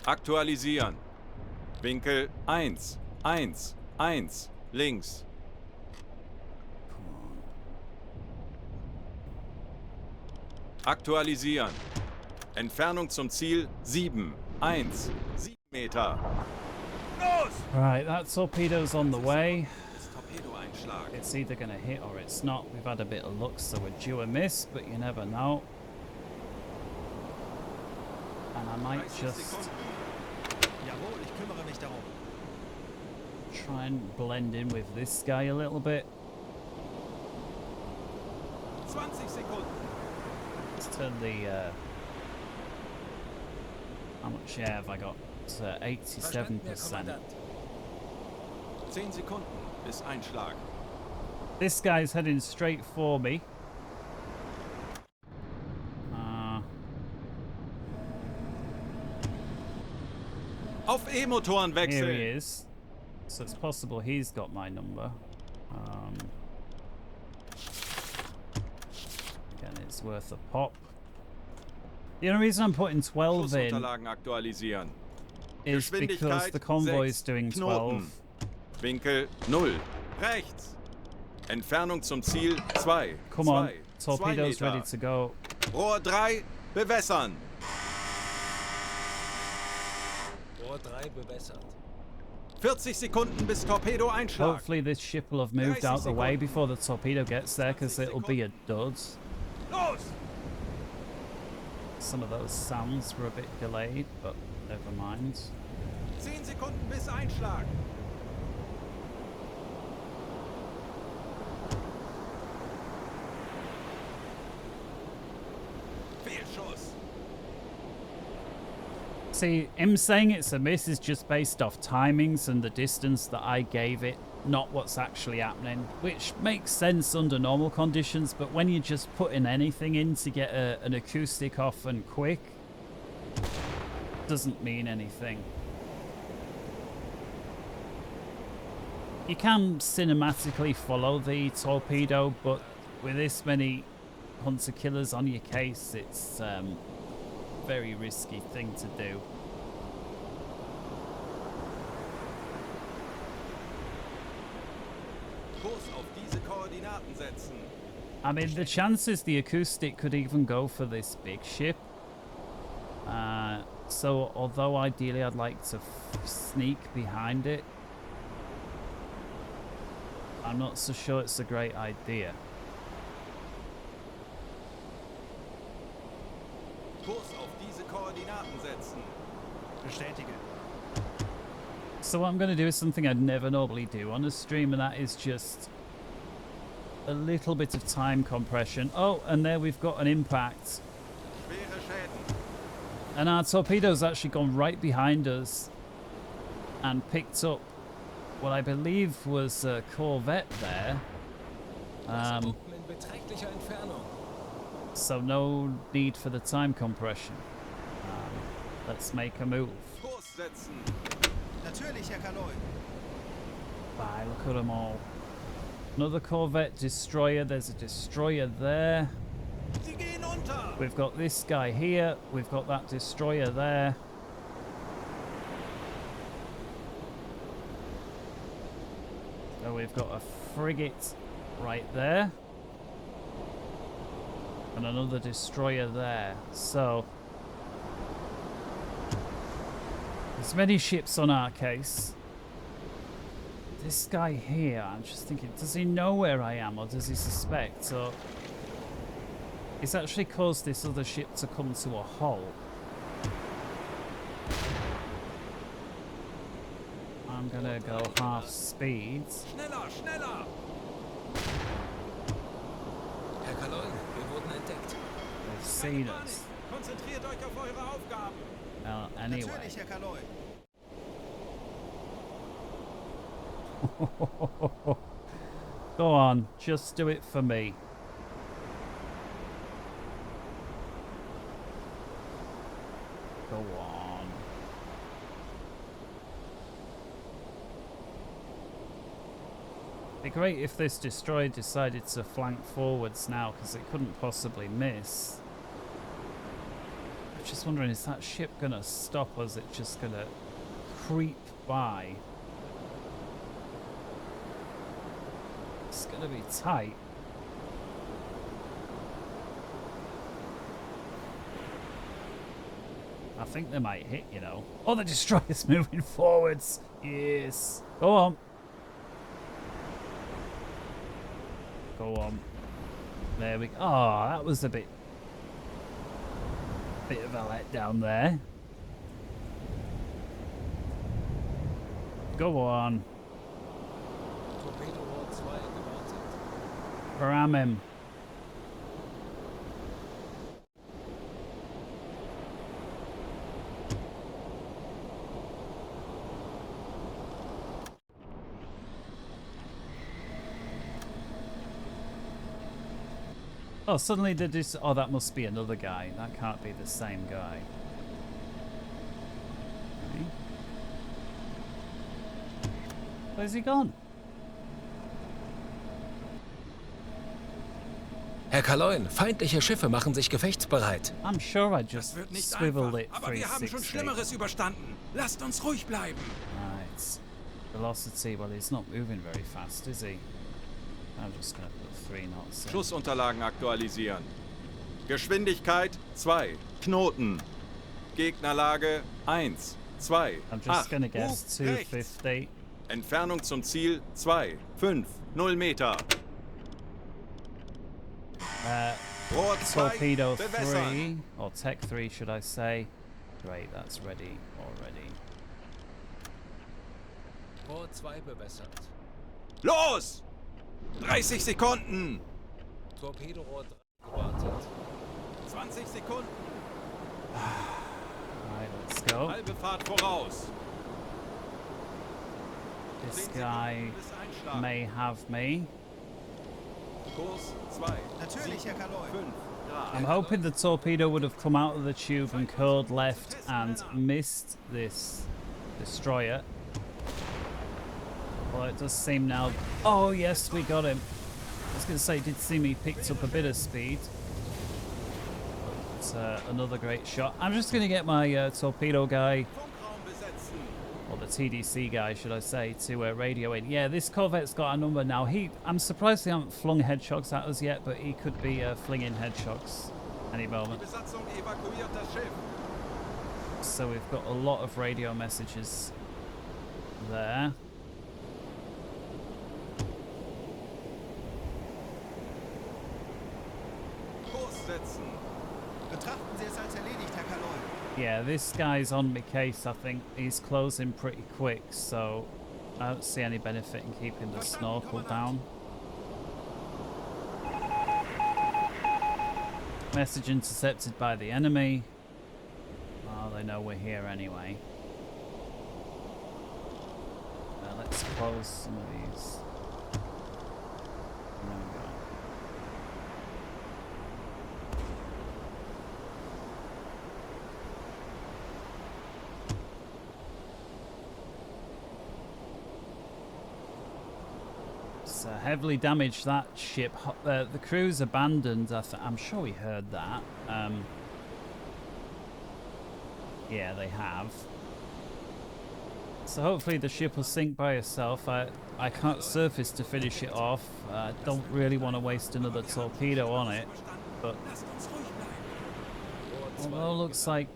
Aktualisieren. Winkel 1, 1, 1, links. Aktualisieren. Entfernung zum Ziel 7, 1, 7 Meter. Los! Right, that torpedo's on the way. Ist Torpedoeinschlag. It's either going to hit or it's not. We've had a bit of luck, so we're due a miss, but you never know. And I might 30 just Sekunden. Jawohl, ich kümmere mich darum. try and blend in with this guy a little bit. 20 Sekunden. Let's turn the... how much air have I got? It's, Verstanden, Herr 87%. Kommandant. 10 Sekunden bis Einschlag. This guy's heading straight for me. Auf E-Motoren Here he wechseln. is. So it's possible he's got my number. Again, it's worth a pop. The only reason I'm putting 12 in Schussunterlagen aktualisieren. is because Geschwindigkeit the convoy is 6, doing 12. Knoten. Winkel 0. Rechts. Entfernung zum Ziel 2. Come on, torpedoes ready to go. Rohr 3. Bewässern. Rohr 3 bewässert. 40 Sekunden bis Torpedoeinschlag. Hopefully this ship will have moved 30 out the way Sekunden. before the torpedo gets there, because it'll be a dud. Los! Some of those sounds were a bit delayed, but never mind. 10 Sekunden bis Einschlag. Fehlschuss. See, him saying it's a miss is just based off timings and the distance that I gave it, not what's actually happening, which makes sense under normal conditions, but when you're just putting anything in to get an acoustic off and quick, doesn't mean anything. You can cinematically follow the torpedo, but with this many hunter killers on your case, it's very risky thing to do. Kurs auf diese Koordinaten setzen. I mean, the chances the acoustic could even go for this big ship. So, although ideally I'd like to sneak behind it, I'm not so sure it's a great idea. Kurs auf diese Koordinaten setzen. Bestätige. So what I'm going to do is something I'd never normally do on a stream, and that is just a little bit of time compression. Oh, and there we've got an impact. Schwere Schäden. And our torpedo's actually gone right behind us and picked up what I believe was a Corvette there. Wasserbomben in beträchtlicher Entfernung. So no need for the time compression. Let's make a move. Kurs setzen. Natürlich, Herr Kanoi. Bye, look at them all. Another corvette destroyer. There's a destroyer there. Sie gehen unter! We've got this guy here. We've got that destroyer there. So we've got a frigate right there. And another destroyer there. So there's many ships on our case. This guy here, I'm just thinking, does he know where I am or does he suspect? So it's actually caused this other ship to come to a halt. I'm gonna go half speed. Schneller, schneller! Herr Kaloin, wir wurden entdeckt. They've seen us. Konzentriert euch auf eure Aufgaben. Well, anyway. Natürlich, Herr Kaloy. Go on, just do it for me. Go on. It'd be great if this destroyer decided to flank forwards now, because it couldn't possibly miss. I'm just wondering, is that ship gonna stop or is it just gonna creep by? It's gonna be tight. I think they might hit, you know. Oh, the destroyer's moving forwards. Yes. Go on. Go on. There we go. Oh, that was a bit of a letdown there. Go on. Torpedorohr 2 gewartet. Ram him. Oh, suddenly they just... Oh, that must be another guy. That can't be the same guy. Okay. Where's he gone? Herr Kaloin, feindliche Schiffe machen sich gefechtsbereit. I'm sure I Das just wird nicht swiveled einfach, it aber wir haben schon 360. Schlimmeres überstanden. Lasst uns ruhig bleiben. Right. Velocity, well, he's not moving very fast, is he? I'm just going to put 3 knots in. Schussunterlagen aktualisieren. Geschwindigkeit 2. Knoten. Gegnerlage 1, 2, I'm just 8. going to guess Bug rechts. 250. Entfernung zum Ziel 2, 5, 0 Meter. Rohr 2, Torpedo bewässern. 3, or Tech 3 should I say. Great, that's ready already. Rohr 2 bewässert. Los! 30 Sekunden. Torpedorohr 3 gewartet. 20 Sekunden. Right, let's go. Halbe Fahrt voraus. This 10 guy Sekunden bis Einschlag. may have me. Kurs 2, Natürlich, Herr Kaloy. 5 Grad. I'm hoping the torpedo would have come out of the tube and curled left and missed this destroyer. Well, it does seem now... Oh, yes, we got him. I was going to say, it did seem he picked up a bit of speed. But another great shot. I'm just going to get my torpedo guy, Funkraum besetzen. or the TDC guy, should I say, to radio in. Yeah, this corvette's got a number now. I'm surprised they haven't flung hedgehogs at us yet, but he could be flinging hedgehogs any Die moment. Besatzung evakuiert das Schiff. So we've got a lot of radio messages there. Kurs setzen. Betrachten Sie es als erledigt, Herr Kaloy. Yeah, this guy's on my case, I think. He's closing pretty quick, so I don't see any benefit in keeping the Snorkel down. Message intercepted by the enemy. Oh, they know we're here anyway. Let's close some of these. There we go. It's heavily damaged, that ship. The crew's abandoned. I'm sure we heard that. Yeah, they have. So hopefully the ship will sink by itself. I can't surface to finish it off. I don't really want to waste another torpedo on it. But although it looks like,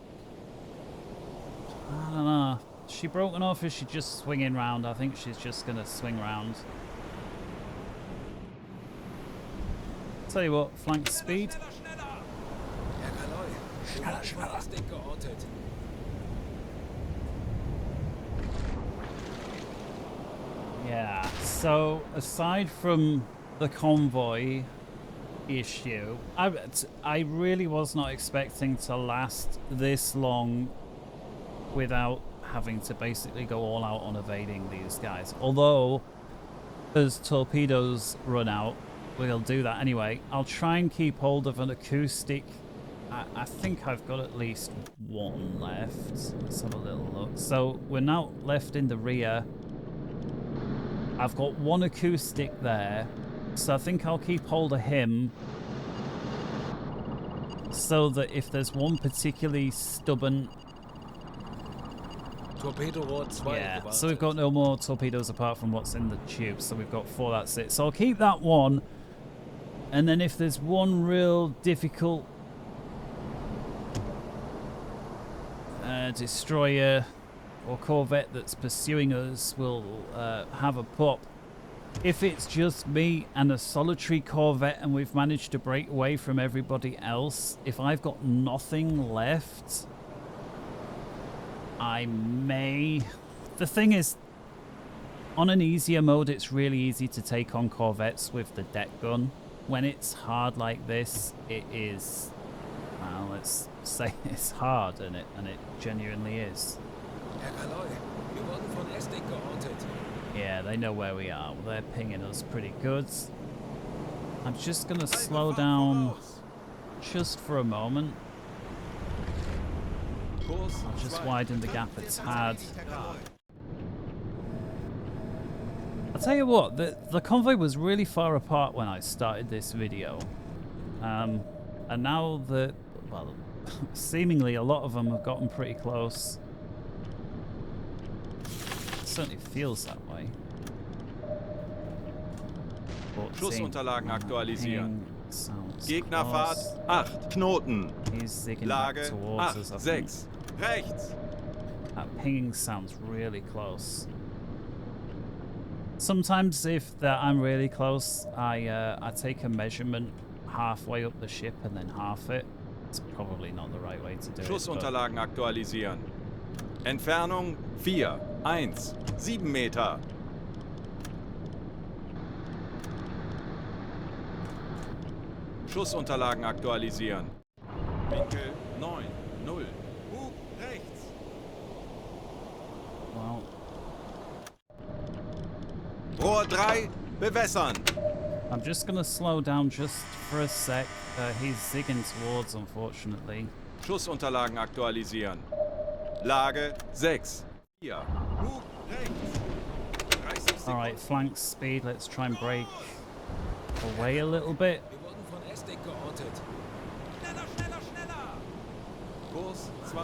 I don't know. Is she broken off or is she just swinging round? I think she's just going to swing round. Tell you what, flank speed. Herr Kaloi, wir wurden von ASDIC geortet. Yeah, so aside from the convoy issue, I really was not expecting to last this long without having to basically go all out on evading these guys. Although, as torpedoes run out, we'll do that anyway. I'll try and keep hold of an acoustic. I think I've got at least one left. Let's have a little look. So we're now left in the rear. I've got one acoustic there, so I think I'll keep hold of him so that if there's one particularly stubborn... Torpedo 2. Yeah, so we've got no more torpedoes apart from what's in the tube, so we've got 4, that's it. So I'll keep that one, and then if there's one real difficult destroyer or corvette that's pursuing us, we'll have a pop. If it's just me and a solitary corvette and we've managed to break away from everybody else, if I've got nothing left, I may... The thing is, on an easier mode, it's really easy to take on corvettes with the deck gun. When it's hard like this, it is... Well, let's say it's hard, and it genuinely is. Herr Kaloi, wir wurden von ASDIC geortet. Yeah, they know where we are. They're pinging us pretty good. I'm just going to slow down just for a moment. I'll just widen the gap a tad. I'll tell you what, the convoy was really far apart when I started this video. And now that, well, seemingly a lot of them have gotten pretty close. Certainly feels that way. Schussunterlagen aktualisieren. Sounds Gegnerfahrt close. 8 Knoten. He's zigging back Lage towards 8, us, I think. 6. Rechts. That pinging sounds really close. Sometimes if I'm really close, I take a measurement halfway up the ship and then half it. It's probably not the right way to do it. Schussunterlagen aktualisieren. Entfernung 4, 1, 7 Meter. Schussunterlagen aktualisieren. Winkel 9, 0. Bug rechts. Well, Rohr 3, bewässern. I'm just going to slow down just for a sec. He's zigging towards, unfortunately. Schussunterlagen aktualisieren. Lage 6, 4. Bug rechts. 30 Sekunden. Alright, flank speed. Let's try and break away a little bit. Wir wurden von ASDIC geortet. Schneller, schneller, schneller. Kurs 2,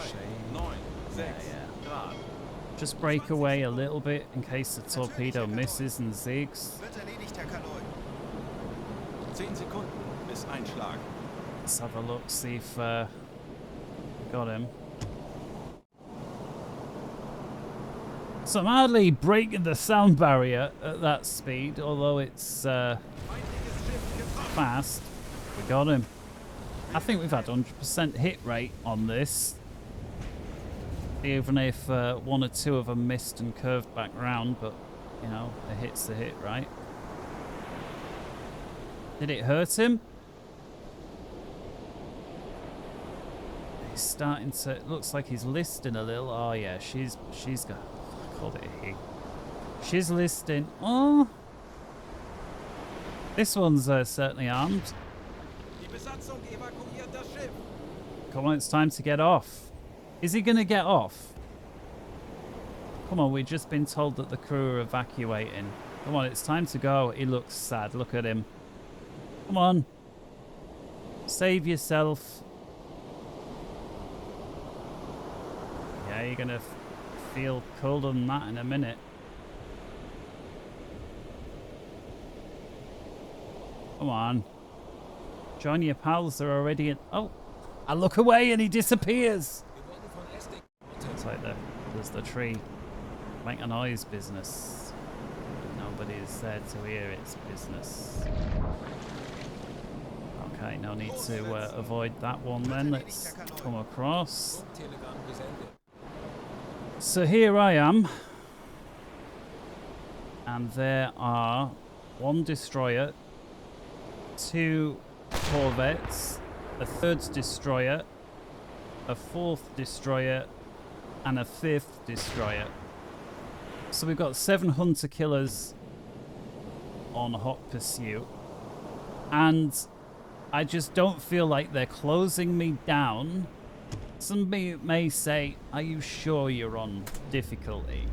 9, 6 Grad. Just break away a little bit in case the torpedo misses and zigs. Wird erledigt, Herr Kaloi. 10 Sekunden bis Einschlag. Let's have a look, see if we got him. So I'm hardly breaking the sound barrier at that speed, although it's fast. We got him. I think we've had 100% hit rate on this. Even if one or two of them missed and curved back round, but, you know, a hit's a hit, right? Did it hurt him? He's starting to... It looks like he's listing a little. Oh, yeah, she's got... I called it a he. She's listing... Oh! This one's certainly armed. Die Besatzung evakuiert das Schiff. Come on, it's time to get off. Is he going to get off? Come on, we've just been told that the crew are evacuating. Come on, it's time to go. He looks sad. Look at him. Come on. Save yourself. Yeah, you're going to feel colder than that in a minute. Come on. John, your pals are already in... Oh, I look away and he disappears. It's like there's the tree. Make a noise business. Nobody is there to hear its business. Okay, no need to avoid that one then. Let's come across. So here I am. And there are 1 destroyer, 2 corvettes, a 3rd destroyer, a 4th destroyer, and a 5th destroyer. So we've got 7 hunter killers on hot pursuit, and I just don't feel like they're closing me down. Somebody may say, are you sure you're on difficulty?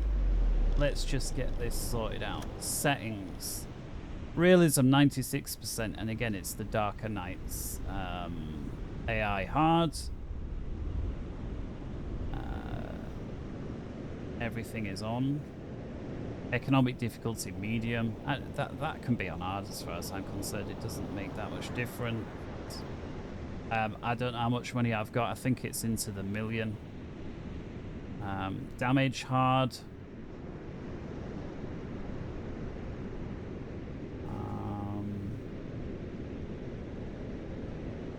Let's just get this sorted out. Settings. Realism 96%, and again it's the darker nights. AI hard. Everything is on. Economic difficulty medium. That can be on hard as far as I'm concerned. It doesn't make that much difference. I don't know how much money I've got. I think it's into the million. Damage hard.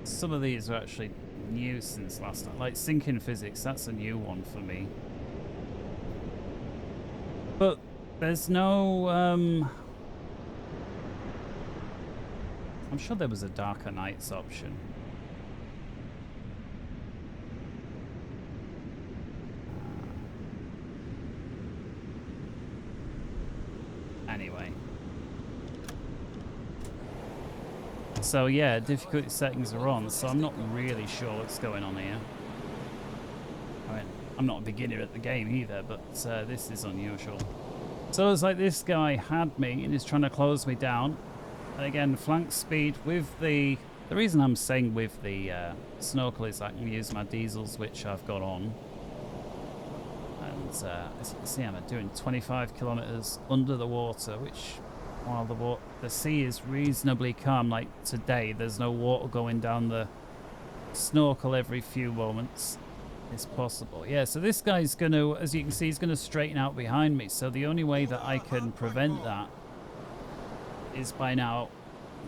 Some of these are actually new since last time. Like sinking physics, that's a new one for me. But there's no... I'm sure there was a darker nights option. Anyway. So yeah, difficulty settings are on, so I'm not really sure what's going on here. I mean, I'm not a beginner at the game either, but this is unusual. So it's like this guy had me and is trying to close me down. And again, flank speed with the reason I'm saying with the Snorkel is I can use my diesels, which I've got on. And as you can see, I'm doing 25 kilometers under the water, which while the sea is reasonably calm, like today, there's no water going down the Snorkel every few moments. It's possible. Yeah, so this guy's going to, as you can see, he's going to straighten out behind me. So the only way that I can prevent that is by now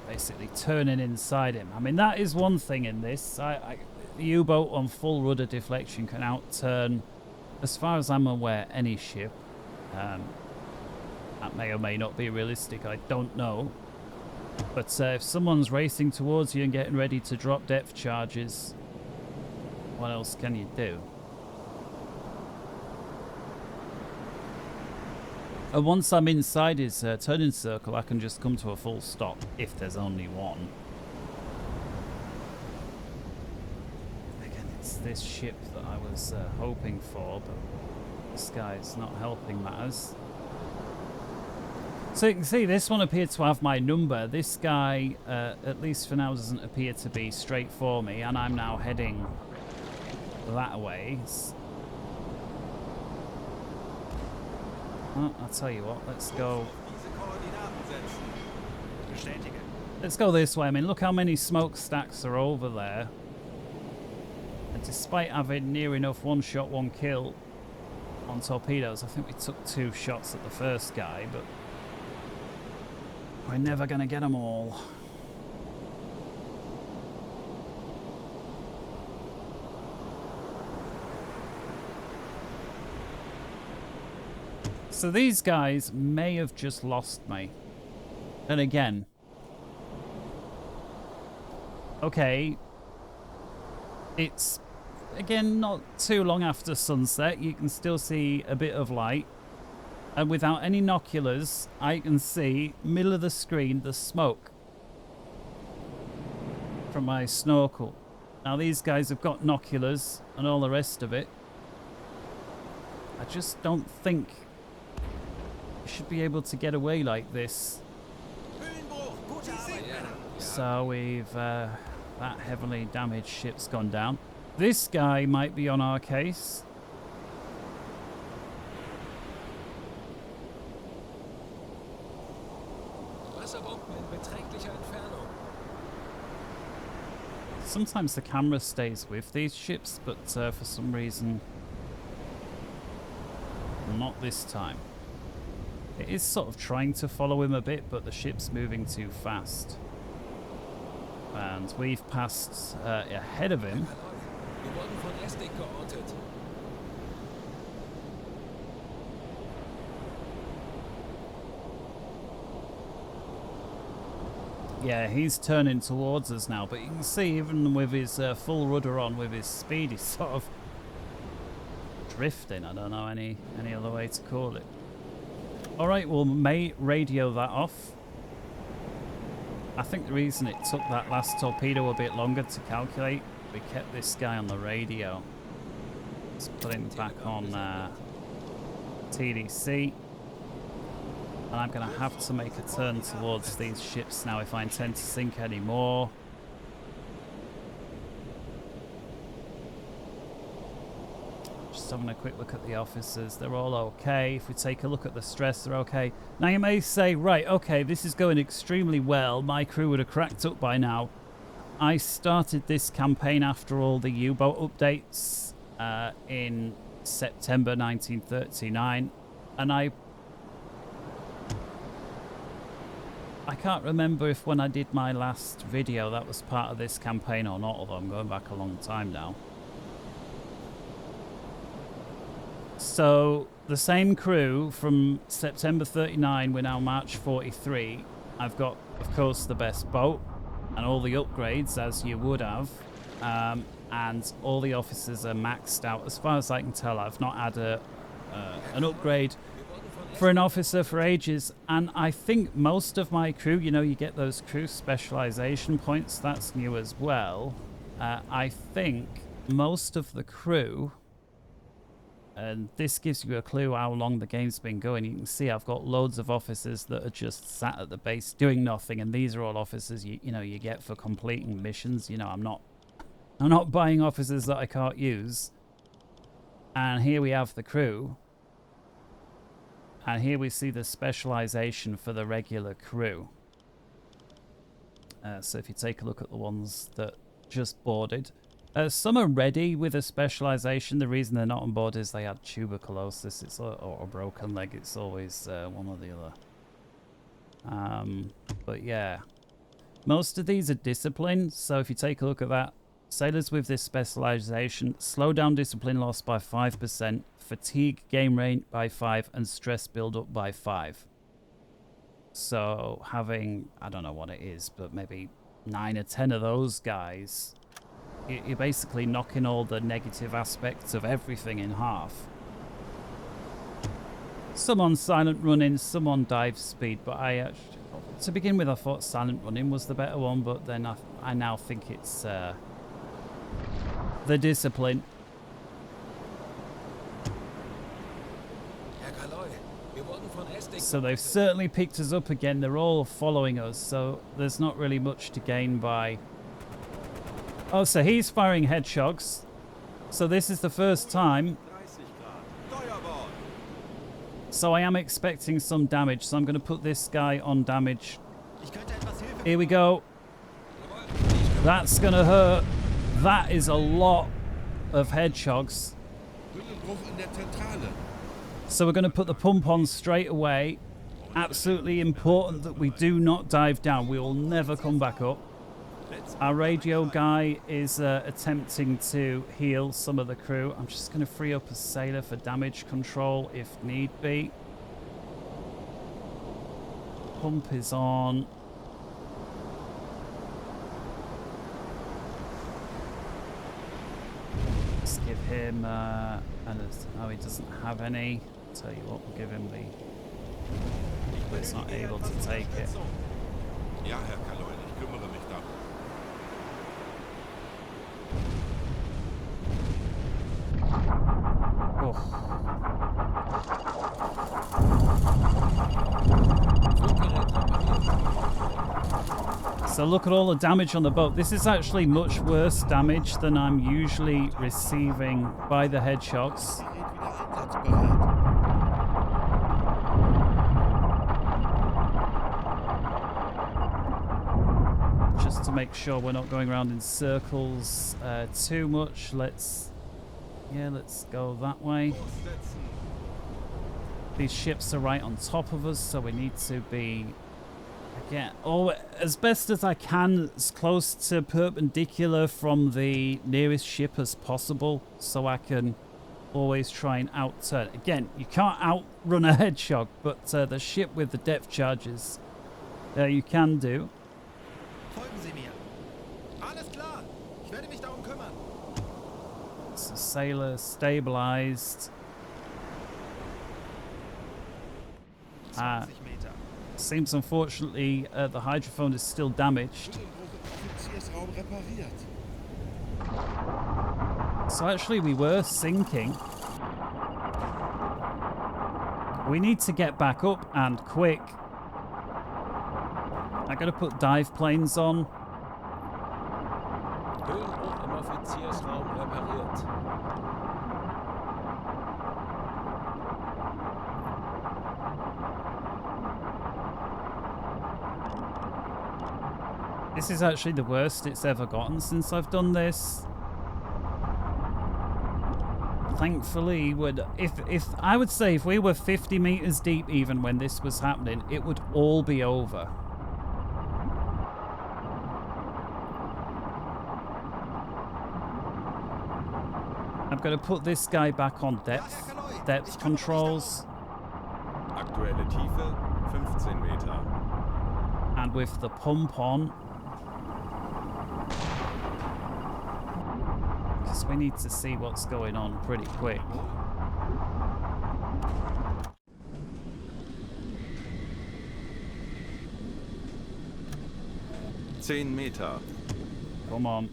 basically turning inside him. I mean, that is one thing in this. The U-boat on full rudder deflection can outturn, as far as I'm aware, any ship. That may or may not be realistic, I don't know. But if someone's racing towards you and getting ready to drop depth charges, what else can you do? And once I'm inside his turning circle, I can just come to a full stop if there's only one. Again, it's this ship that I was hoping for, but this guy's not helping matters. So you can see this one appeared to have my number. This guy, at least for now, doesn't appear to be straight for me, and I'm now heading that way. Well, I'll tell you what, let's go. Let's go this way. I mean, look how many smokestacks are over there. And despite having near enough one shot, one kill on torpedoes, I think we took 2 shots at the first guy, but we're never going to get them all. So these guys may have just lost me. And again, okay, it's again not too long after sunset. You can still see a bit of light. And without any noculars, I can see middle of the screen the smoke from my snorkel. Now these guys have got noculars and all the rest of it. I just don't think You should be able to get away like this. Höhenbruch. Gute Arbeit. So we've that heavily damaged ship's gone down. This guy might be on our case. Wasserbomben in beträchtlicher Entfernung. Sometimes the camera stays with these ships, but for some reason, not this time. It is sort of trying to follow him a bit, but the ship's moving too fast. And we've passed ahead of him. Wir wurden von ASDIC geortet. Yeah, he's turning towards us now, but you can see even with his full rudder on, with his speed, he's sort of drifting. I don't know any other way to call it. All right, we'll radio that off. I think the reason it took that last torpedo a bit longer to calculate, we kept this guy on the radio. Let's put him back on TDC. And I'm going to have to make a turn towards these ships now if I intend to sink any more. Just having a quick look at the officers. They're all okay. If we take a look at the stress, they're okay. Now you may say, right, okay, this is going extremely well. My crew would have cracked up by now. I started this campaign after all the U-boat updates in September 1939. And I can't remember if when I did my last video that was part of this campaign or not, although I'm going back a long time now. So the same crew from September 39, we're now March 43. I've got, of course, the best boat and all the upgrades, as you would have. And all the officers are maxed out. As far as I can tell, I've not had an upgrade for an officer for ages. And I think most of my crew, you know, you get those crew specialization points. That's new as well. I think most of the crew... And this gives you a clue how long the game's been going. You can see I've got loads of officers that are just sat at the base doing nothing, and these are all officers you know you get for completing missions. You know, I'm not buying officers that I can't use. And here we have the crew. And here we see the specialization for the regular crew. So if you take a look at the ones that just boarded. Some are ready with a specialization. The reason they're not on board is they had tuberculosis or a broken leg. It's always one or the other. But yeah, most of these are discipline. So if you take a look at that, sailors with this specialization slow down discipline loss by 5%, fatigue gain rate by 5%, and stress build up by 5%. So having, I don't know what it is, but maybe 9 or 10 of those guys, you're basically knocking all the negative aspects of everything in half. Some on silent running, some on dive speed, but to begin with I thought silent running was the better one, but then I now think it's the discipline. So they've certainly picked us up again. They're all following us, so there's not really much to gain by... Oh, so he's firing hedgehogs. So this is the first time. So I am expecting some damage. So I'm going to put this guy on damage. Here we go. That's going to hurt. That is a lot of hedgehogs. So we're going to put the pump on straight away. Absolutely important that we do not dive down. We will never come back up. Our radio guy is attempting to heal some of the crew. I'm just going to free up a sailor for damage control if need be. Pump is on. Let's give him... oh, he doesn't have any. I'll tell you what, we'll give him the... But it's not able to take it. Ja, Herr Kaloin, ich kümmere mich darum. Oh. So look at all the damage on the boat. This is actually much worse damage than I'm usually receiving by the Hedgehogs. Gerät wieder einsatzbereit. Just to make sure we're not going around in circles too much. Let's go that way. Aussetzen. These ships are right on top of us, so we need to be, again, as best as I can, as close to perpendicular from the nearest ship as possible, so I can always try and outturn. Again, you can't outrun a Hedgehog, but the ship with the depth charges, you can do. Folgen Sie mir. Alles klar. Ich werde mich darum kümmern. So sailor stabilized. 20 Meter. Seems unfortunately the hydrophone is still damaged. Offiziersraum repariert. So actually we were sinking. We need to get back up and quick. I gotta put dive planes on. Höhenbruch im Offiziersraum repariert. This is actually the worst it's ever gotten since I've done this. Thankfully, if I would say if we were 50 meters deep even when this was happening, it would all be over. I'm going to put this guy back on depth controls. Aktuelle Tiefe 15 Meter. And with the pump on, because we need to see what's going on pretty quick. Zehn Meter. Come on.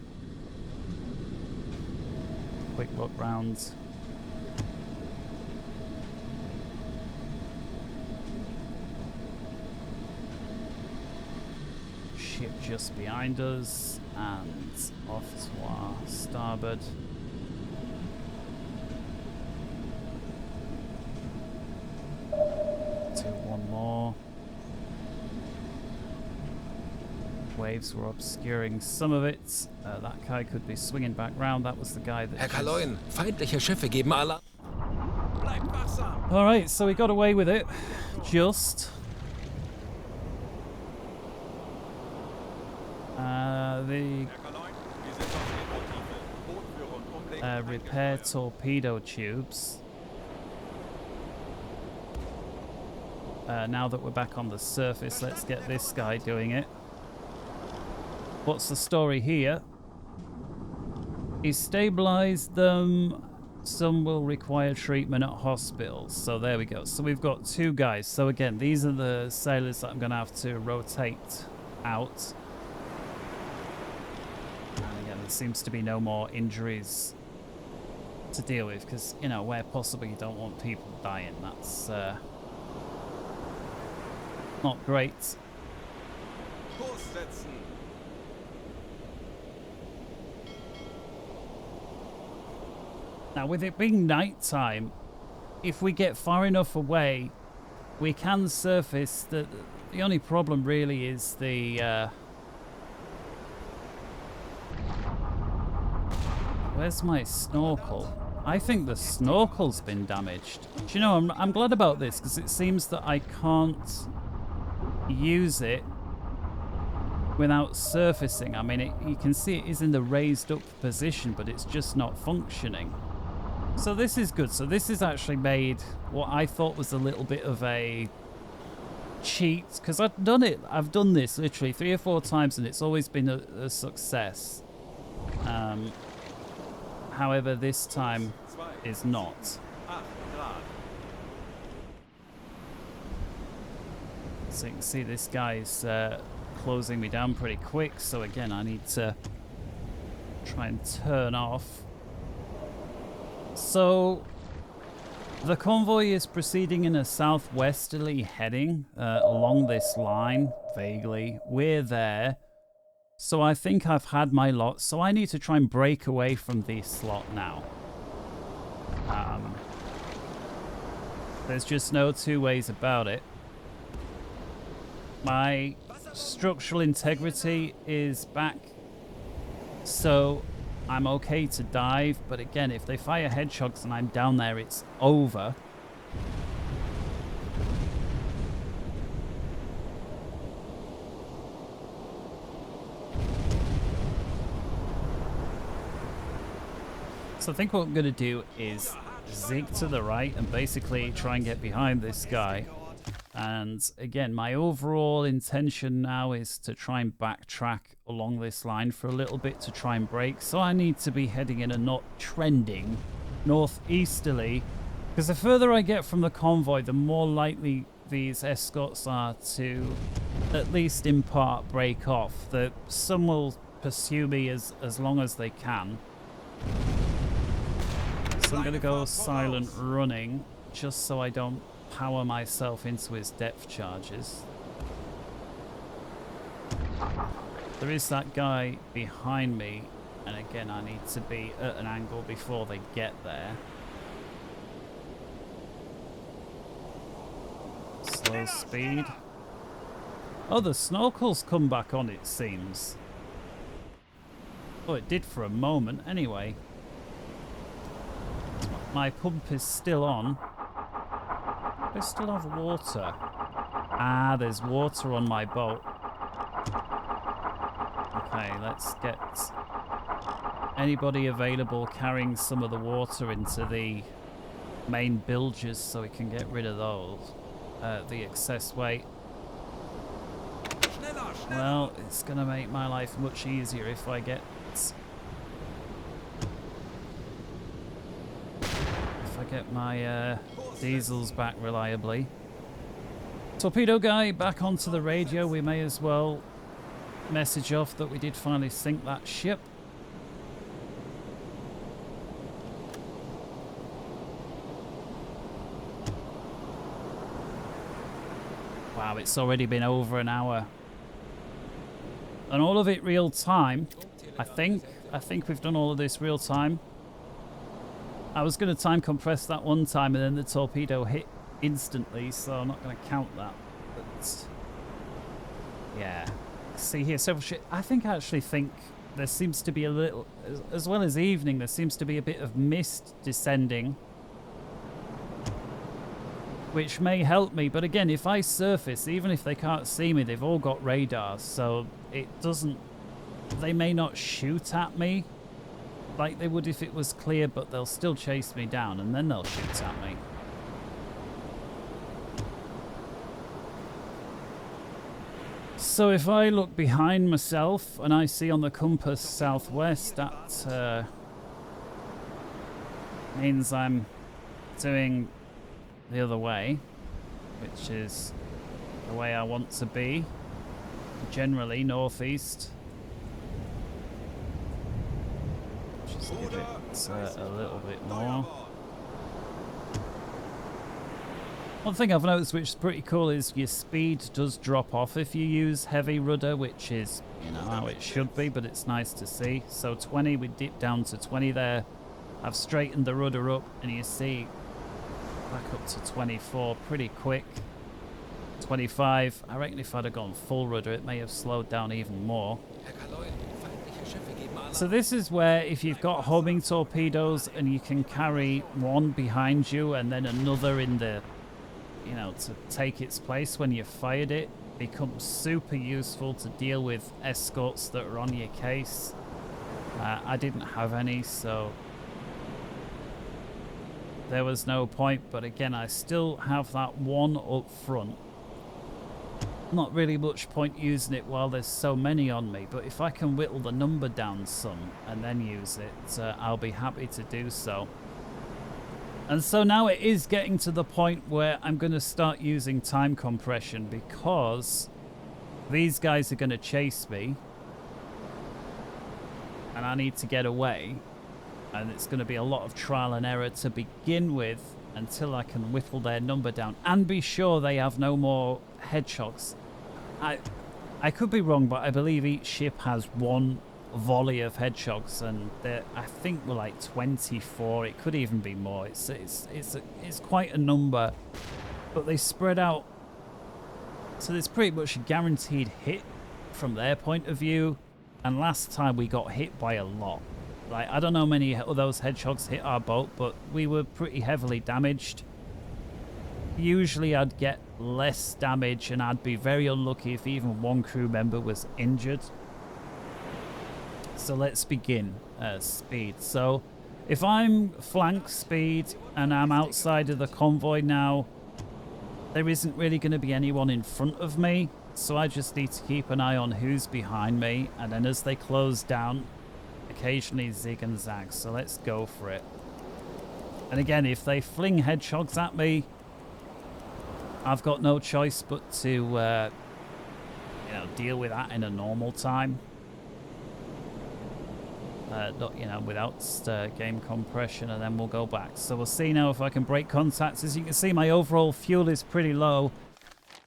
Quick look round. Ship just behind us and off to our starboard. One more. Waves were obscuring some of it. That guy could be swinging back round. That was the guy that... Herr Kaloin, feindliche Schiffe geben Alarm. Bleibt wachsam. Alright, so we got away with it. Just. The Herr Kaloin, wir sind auf Ebotiefe. Bootführer und Umlenken repair eingefeuert. torpedo tubes. Now that we're back on the surface, let's get this guy doing it. What's the story here? He's stabilized them. Some will require treatment at hospitals. So there we go. So we've got two guys. So again, these are the sailors that I'm going to have to rotate out. And again, there seems to be no more injuries to deal with because, you know, where possible you don't want people dying. That's not great. Kurs setzen. Now, with it being nighttime, if we get far enough away, we can surface. The only problem really is the... Where's my snorkel? I think the snorkel's been damaged. Do you know, I'm glad about this, because it seems that I can't use it without surfacing. I mean, you can see it is in the raised up position, but it's just not functioning. So this is good. So this has actually made what I thought was a little bit of a cheat, because I've done this literally 3 or 4 times and it's always been a success. However, this time is not. 8 Grad. So you can see this guy's closing me down pretty quick. So again, I need to try and turn off. So the convoy is proceeding in a southwesterly heading along this line, vaguely. We're there. So I think I've had my lot, so I need to try and break away from this slot now. There's just no two ways about it. My structural integrity is back, so I'm okay to dive, but again, if they fire hedgehogs and I'm down there, it's over. So I think what I'm going to do is zig to the right and basically try and get behind this guy. And again, my overall intention now is to try and backtrack along this line for a little bit to try and break. So I need to be heading in a not trending northeasterly, because the further I get from the convoy, the more likely these escorts are to, at least in part, break off. Some will pursue me as long as they can. So I'm going to go silent running, just so I don't power myself into his depth charges. There is that guy behind me, and again I need to be at an angle before they get there. Slow speed. Oh, the snorkel's come back on, it seems. Oh, it did for a moment anyway. My pump is still on. I still have water. Ah, there's water on my boat. Okay, let's get anybody available carrying some of the water into the main bilges so we can get rid of those. The excess weight. Well, it's going to make my life much easier if I get... get my diesels back reliably. Torpedo guy back onto the radio. We may as well message off that we did finally sink that ship. Wow, it's already been over an hour. And all of it real time. I think we've done all of this real time. I was going to time compress that one time and then the torpedo hit instantly, so I'm not going to count that. But yeah, see here, several shit. I actually think there seems to be a little, as well as evening, there seems to be a bit of mist descending, which may help me. But again, if I surface, even if they can't see me, they've all got radars, so it doesn't, they may not shoot at me like they would if it was clear, but they'll still chase me down and then they'll shoot at me. So if I look behind myself and I see on the compass southwest, that means I'm doing the other way, which is the way I want to be, generally northeast. Give it a little bit more. One thing I've noticed which is pretty cool is your speed does drop off if you use heavy rudder, which is, you know, how it should be, but it's nice to see. So 20, we dip down to 20 there. I've straightened the rudder up and you see back up to 24 pretty quick. 25, I reckon if I'd have gone full rudder it may have slowed down even more. So this is where if you've got homing torpedoes and you can carry one behind you and then another in the, you know, to take its place when you've fired it, becomes super useful to deal with escorts that are on your case. I didn't have any, so there was no point, but again I still have that one up front. Not really much point using it while there's so many on me, but if I can whittle the number down some and then use it, I'll be happy to do so. And so now it is getting to the point where I'm going to start using time compression, because these guys are going to chase me and I need to get away, and it's going to be a lot of trial and error to begin with until I can whittle their number down and be sure they have no more hedgehogs. I could be wrong, but I believe each ship has one volley of hedgehogs, and I think we're like 24. It could even be more. It's quite a number, but they spread out, so there's pretty much a guaranteed hit from their point of view. And last time we got hit by a lot. Like, I don't know how many of those hedgehogs hit our boat, but we were pretty heavily damaged. Usually I'd get less damage, and I'd be very unlucky if even one crew member was injured. So let's begin. Speed. So if I'm flank speed and I'm outside of the convoy now, there isn't really going to be anyone in front of me. So I just need to keep an eye on who's behind me, and then as they close down, occasionally zig and zag. So let's go for it. And again, if they fling hedgehogs at me, I've got no choice but to you know, deal with that in a normal time. Not, you know, without game compression, and then we'll go back. So we'll see now if I can break contacts. As you can see, my overall fuel is pretty low.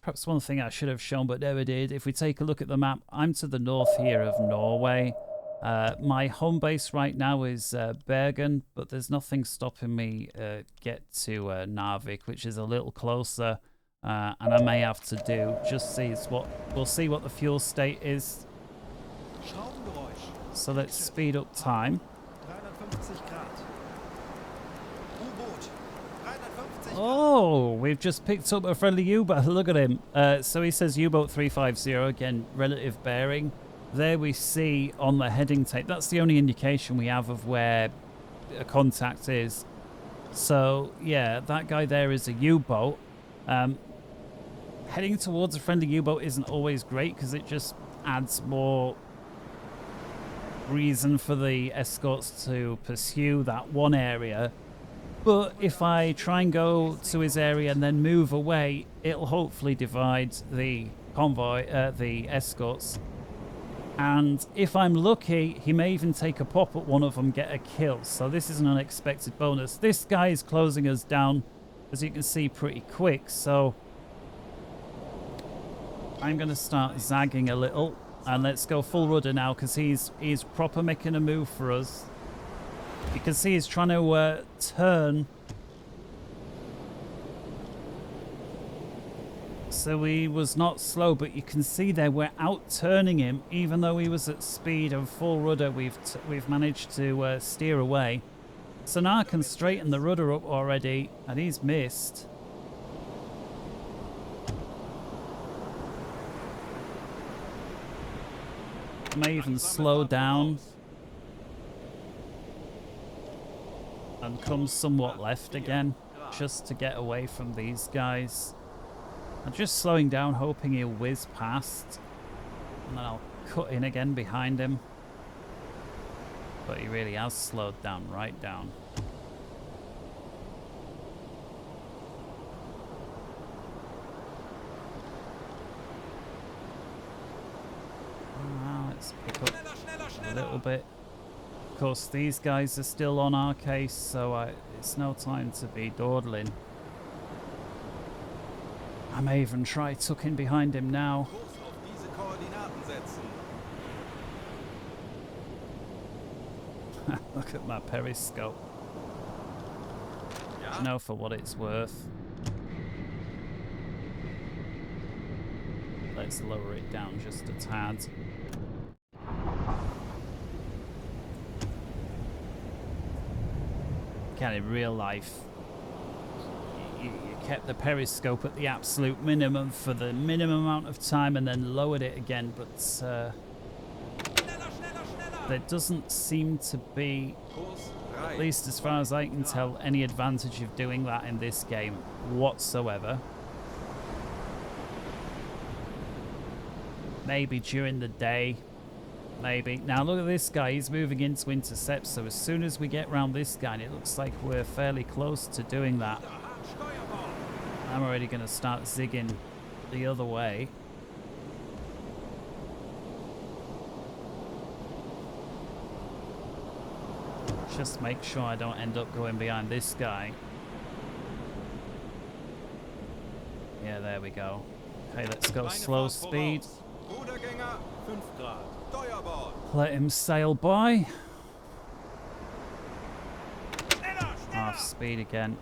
Perhaps one thing I should have shown but never did. If we take a look at the map, I'm to the north here of Norway. My home base right now is Bergen, but there's nothing stopping me get to Narvik, which is a little closer. And I may have to do just we'll see what the fuel state is. So let's speed up time. 350 Grad. U-Boot. 350 Grad. Oh, we've just picked up a friendly U-boat. Look at him. So he says U-Boat 350, again, relative bearing. There we see on the heading tape, that's the only indication we have of where a contact is. So, yeah, that guy there is a U-boat. Heading towards a friendly U-boat isn't always great because it just adds more reason for the escorts to pursue that one area. But if I try and go to his area and then move away, it'll hopefully divide the convoy, the escorts. And if I'm lucky, he may even take a pop at one of them, get a kill. So this is an unexpected bonus. This guy is closing us down, as you can see, pretty quick. So I'm going to start zagging a little. And let's go full rudder now, because he's proper making a move for us. You can see he's trying to turn. So he was not slow, but you can see there we're out turning him, even though he was at speed and full rudder. We've managed to steer away. So now I can straighten the rudder up already, and he's missed. May even slow down and come somewhat left again, just to get away from these guys. I'm just slowing down, hoping he'll whiz past, and then I'll cut in again behind him. But he really has slowed down, right down. Let's pick up a little bit. Of course, these guys are still on our case, so it's no time to be dawdling. I may even try tucking behind him now. Kurs auf diese Koordinaten setzen. Look at my periscope. Ja? You know, for what it's worth. Let's lower it down just a tad. Again, in real life, you kept the periscope at the absolute minimum for the minimum amount of time and then lowered it again, but there doesn't seem to be, Kurs at 3. least as far as I can tell, any advantage of doing that in this game whatsoever. Maybe during the day. Maybe. Now look at this guy. He's moving in to intercept. So as soon as we get around this guy, and it looks like we're fairly close to doing that, I'm already going to start zigging the other way. Just make sure I don't end up going behind this guy. Yeah, there we go. Okay, let's go slow speed. Rudergänger 5 Grad. Steuerbord. Let him sail by. Half speed again.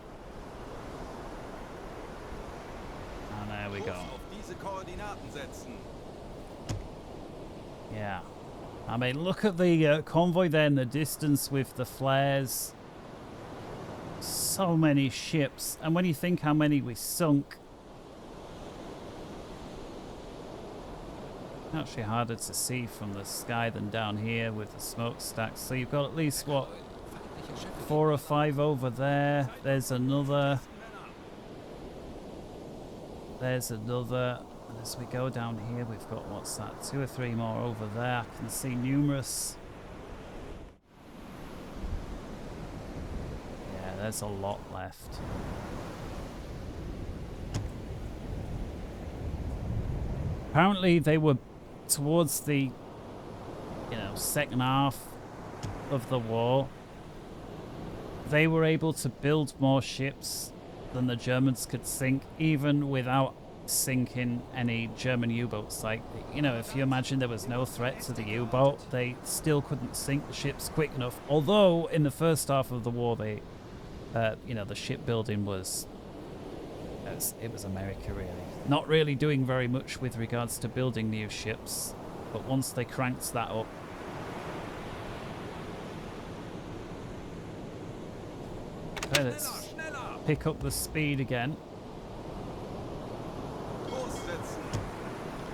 And there we go. Kurs auf diese Koordinaten setzen. Yeah. I mean, look at the convoy there in the distance with the flares. So many ships. And when you think how many we sunk, actually harder to see from the sky than down here with the smokestacks. So you've got at least, what, 4 or 5 over there. There's another. There's another. And as we go down here, we've got, what's that, 2 or 3 more over there. I can see numerous. Yeah, there's a lot left. Apparently they were towards the, second half of the war. They were able to build more ships than the Germans could sink, even without sinking any German U-boats. Like, if you imagine there was no threat to the U-boat, they still couldn't sink the ships quick enough. Although in the first half of the war, they, the shipbuilding was, it was America really. Not really doing very much with regards to building new ships, but once they cranked that up, okay, let's pick up the speed again.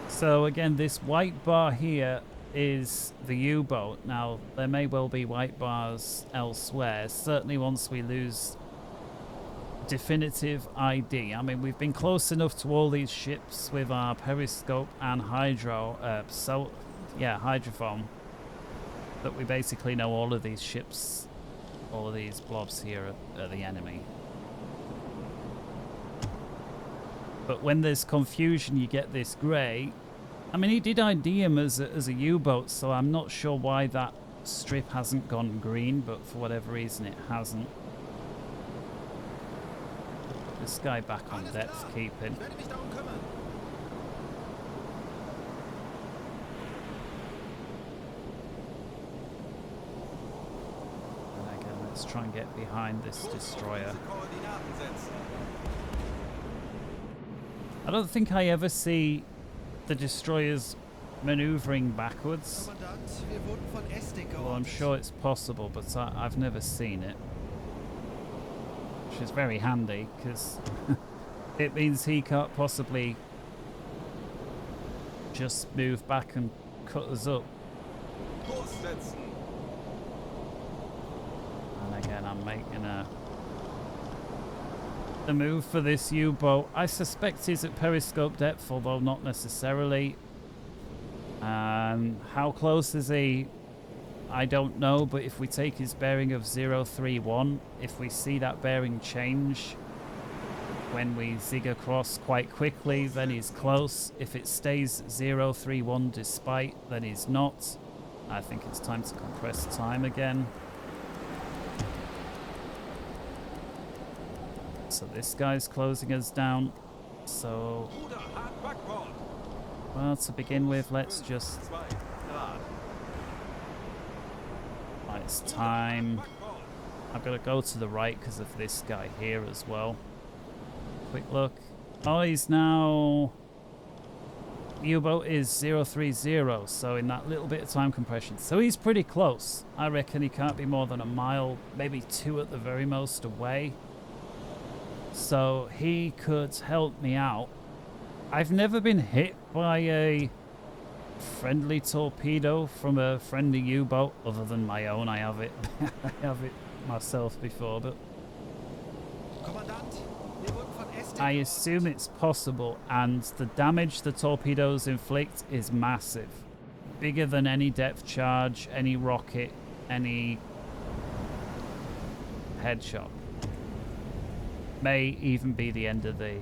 So again, this white bar here is the U-boat. Now, there may well be white bars elsewhere. Certainly once we lose definitive ID. I mean, we've been close enough to all these ships with our periscope and hydrophone, that we basically know all of these ships, all of these blobs here are the enemy. But when there's confusion, you get this grey. I mean, he did ID him as a U-boat, so I'm not sure why that strip hasn't gone green, but for whatever reason it hasn't. This guy back on depth keeping. And again, let's try and get behind this destroyer. I don't think I ever see the destroyers maneuvering backwards. Well, I'm sure it's possible, but I've never seen it. Which is very handy, because it means he can't possibly just move back and cut us up. And again, I'm making a move for this U-boat. I suspect he's at periscope depth, although not necessarily. How close is he? I don't know, but if we take his bearing of 031, if we see that bearing change when we zig across quite quickly, then he's close. If it stays 031 despite, then he's not. I think it's time to compress time again. So this guy's closing us down. So, well, to begin with, let's just... Right, it's time. I've got to go to the right because of this guy here as well. Quick look. Oh, he's now... U-boat is 030, so in that little bit of time compression. So he's pretty close. I reckon he can't be more than a mile, maybe 2 at the very most away. So he could help me out. I've never been hit by a friendly torpedo from a friendly U-boat other than my own. I have it. I have it myself before, but I assume it's possible, and the damage the torpedoes inflict is massive. Bigger than any depth charge, any rocket, any headshot. May even be the end of the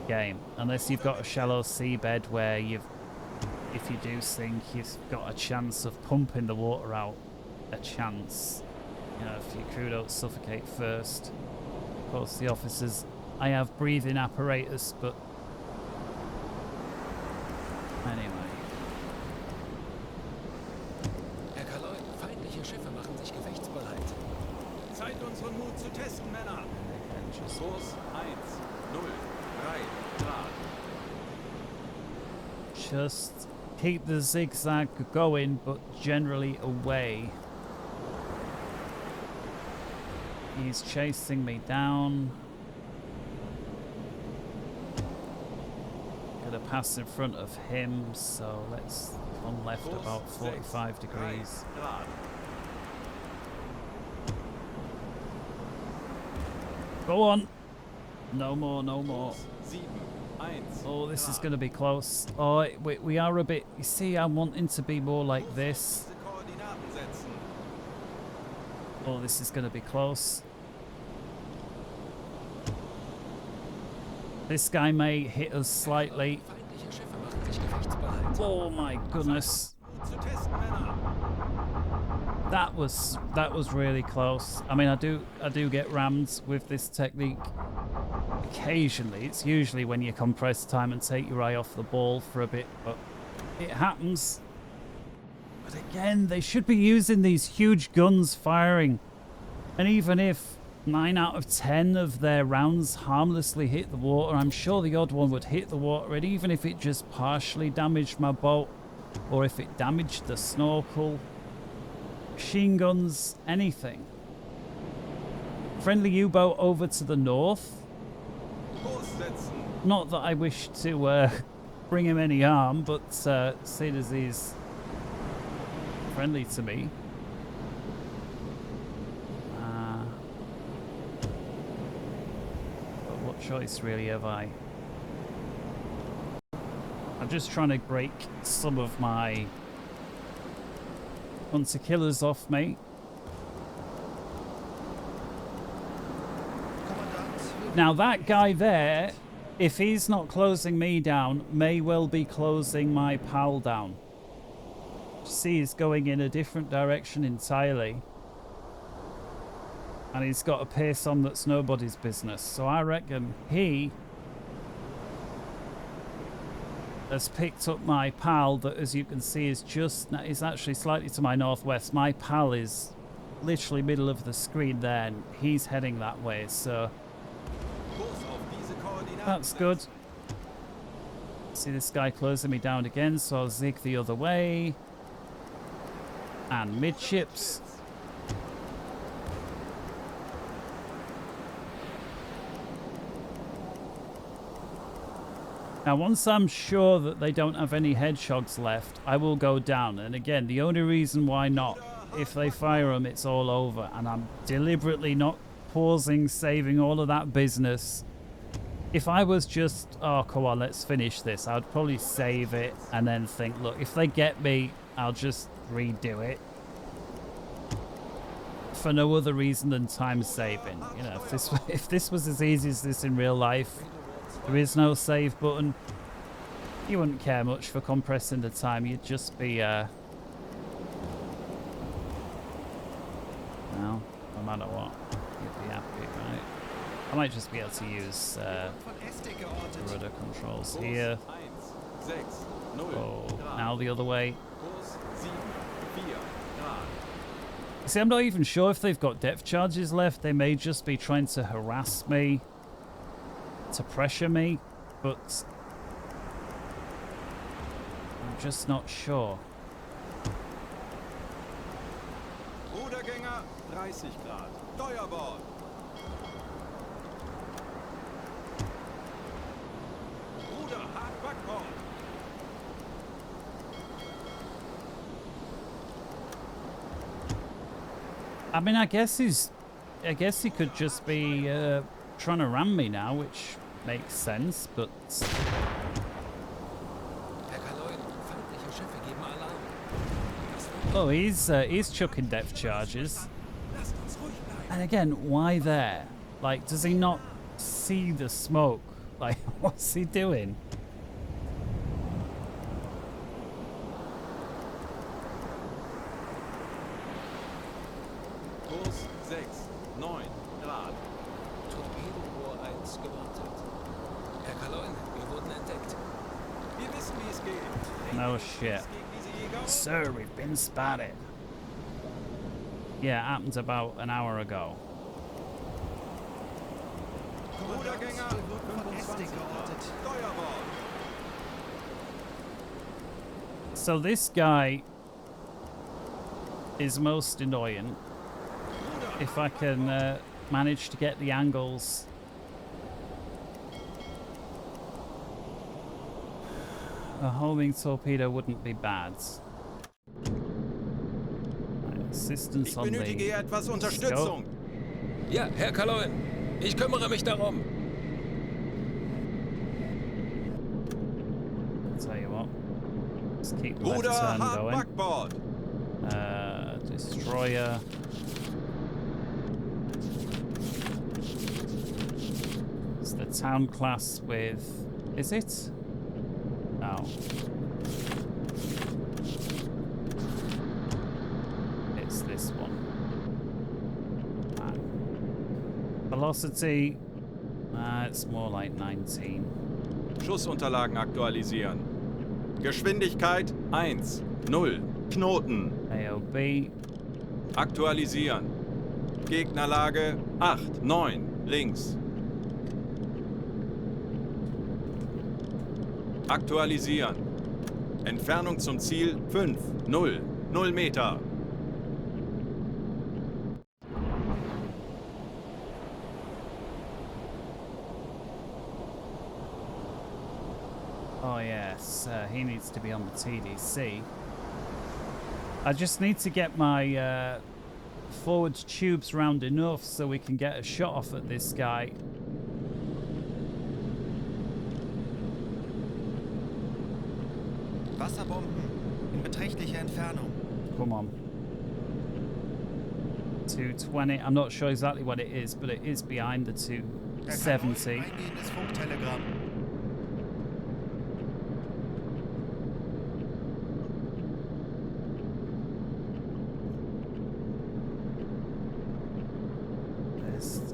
game, unless you've got a shallow seabed where if you do sink, you've got a chance of pumping the water out. A chance, if your crew don't suffocate first. Of course, the officers, I have breathing apparatus, but unseren Mut zu testen, Männer. Kurs 1, 0, 3 Grad. Just keep the zigzag going, but generally away. He's chasing me down. Gonna pass in front of him, so let's on left Kurs about 45 6, degrees. 3 Grad. Go on. No more, no more. Kurs 7, 1 Oh, this is Grad. going to be close. Oh, we are a bit... You see, I'm wanting to be more like this. Diese Koordinaten setzen. Oh, this is going to be close. This guy may hit us slightly. Feindliche Schiffe machen sich gefechtsbereit. Oh my goodness. Mut zu testen, Männer. That was really close. I mean, I do get rammed with this technique occasionally. It's usually when you compress time and take your eye off the ball for a bit, but it happens. But again, they should be using these huge guns firing. And even if 9 out of 10 of their rounds harmlessly hit the water, I'm sure the odd one would hit the water, and even if it just partially damaged my boat, or if it damaged the snorkel, machine guns, anything. Friendly U-boat over to the north. Kurs setzen. Not that I wish to bring him any harm, but seeing as he's friendly to me. But what choice really have I? I'm just trying to break some of my hunter killers off me. Now that guy there, if he's not closing me down, may well be closing my pal down. See, he's going in a different direction entirely. And he's got a pace on that's nobody's business. So I reckon he has picked up my pal that, as you can see, is actually slightly to my northwest. My pal is literally middle of the screen there, and he's heading that way, so Kurs auf diese Koordinaten that's good. See this guy closing me down again, so I'll zig the other way. And midships. Now, once I'm sure that they don't have any hedgehogs left, I will go down. And again, the only reason why not, if they fire them, it's all over. And I'm deliberately not pausing, saving all of that business. If I was just, oh, come on, let's finish this, I'd probably save it and then think, look, if they get me, I'll just redo it. For no other reason than time saving. You know, if this was as easy as this in real life, there is no save button, you wouldn't care much for compressing the time. You'd just be, well, no matter what, you'd be happy, right? I might just be able to use Von Estik geortet. rudder controls Kurs here. 1, 6, 0 Oh, Grad. now the other way. Kurs 7, 4 Grad. See, I'm not even sure if they've got depth charges left. They may just be trying to harass me, to pressure me, but I'm just not sure. Rudergänger 30 Grad. Steuerbord. Ruder, hart Backbord. I mean, I guess he could just be trying to ram me now, which makes sense, but Herr Kaloin, feindliche Schiffe geben Alarm. oh, he's chucking depth charges. Lasst uns ruhig bleiben. And again, why there? Like, does he not see the smoke? Like, what's he doing? Kurs 6, 9 Grad. Torpedobohr 1 gewartet. Herr Kaloin, wir wurden entdeckt. Wir wissen, wie es geht. No shit. Es gegen diese Jäger. Sir, we've been spotted. Yeah, it happened about an hour ago. Rudergänger, wir wurden von 25 ASDICS Grad. geortet. Steuerbord. So this guy is most annoying. If I can manage to get the angles. A homing torpedo wouldn't be bad. Assistance Ich on benötige the hier etwas Unterstützung. Ja, Herr Kaloin, ich kümmere mich darum. Tell you what. Let's keep the left Ruder turn hart going. Backbord. Destroyer. It's the town class with... Is it? No. It's this one. Velocity. It's more like 19. Schussunterlagen aktualisieren. Geschwindigkeit 1, 0. Knoten. AOB. Aktualisieren. Gegnerlage 8, 9. Links. Aktualisieren. Entfernung zum Ziel 5, 0. 0 Meter. Oh yes, he needs to be on the TDC. I just need to get my forward tubes round enough so we can get a shot off at this guy. Wasserbomben in beträchtlicher Entfernung. Come on. 220. I'm not sure exactly what it is, but it is behind the 270. Eingehendes Funktelegramm.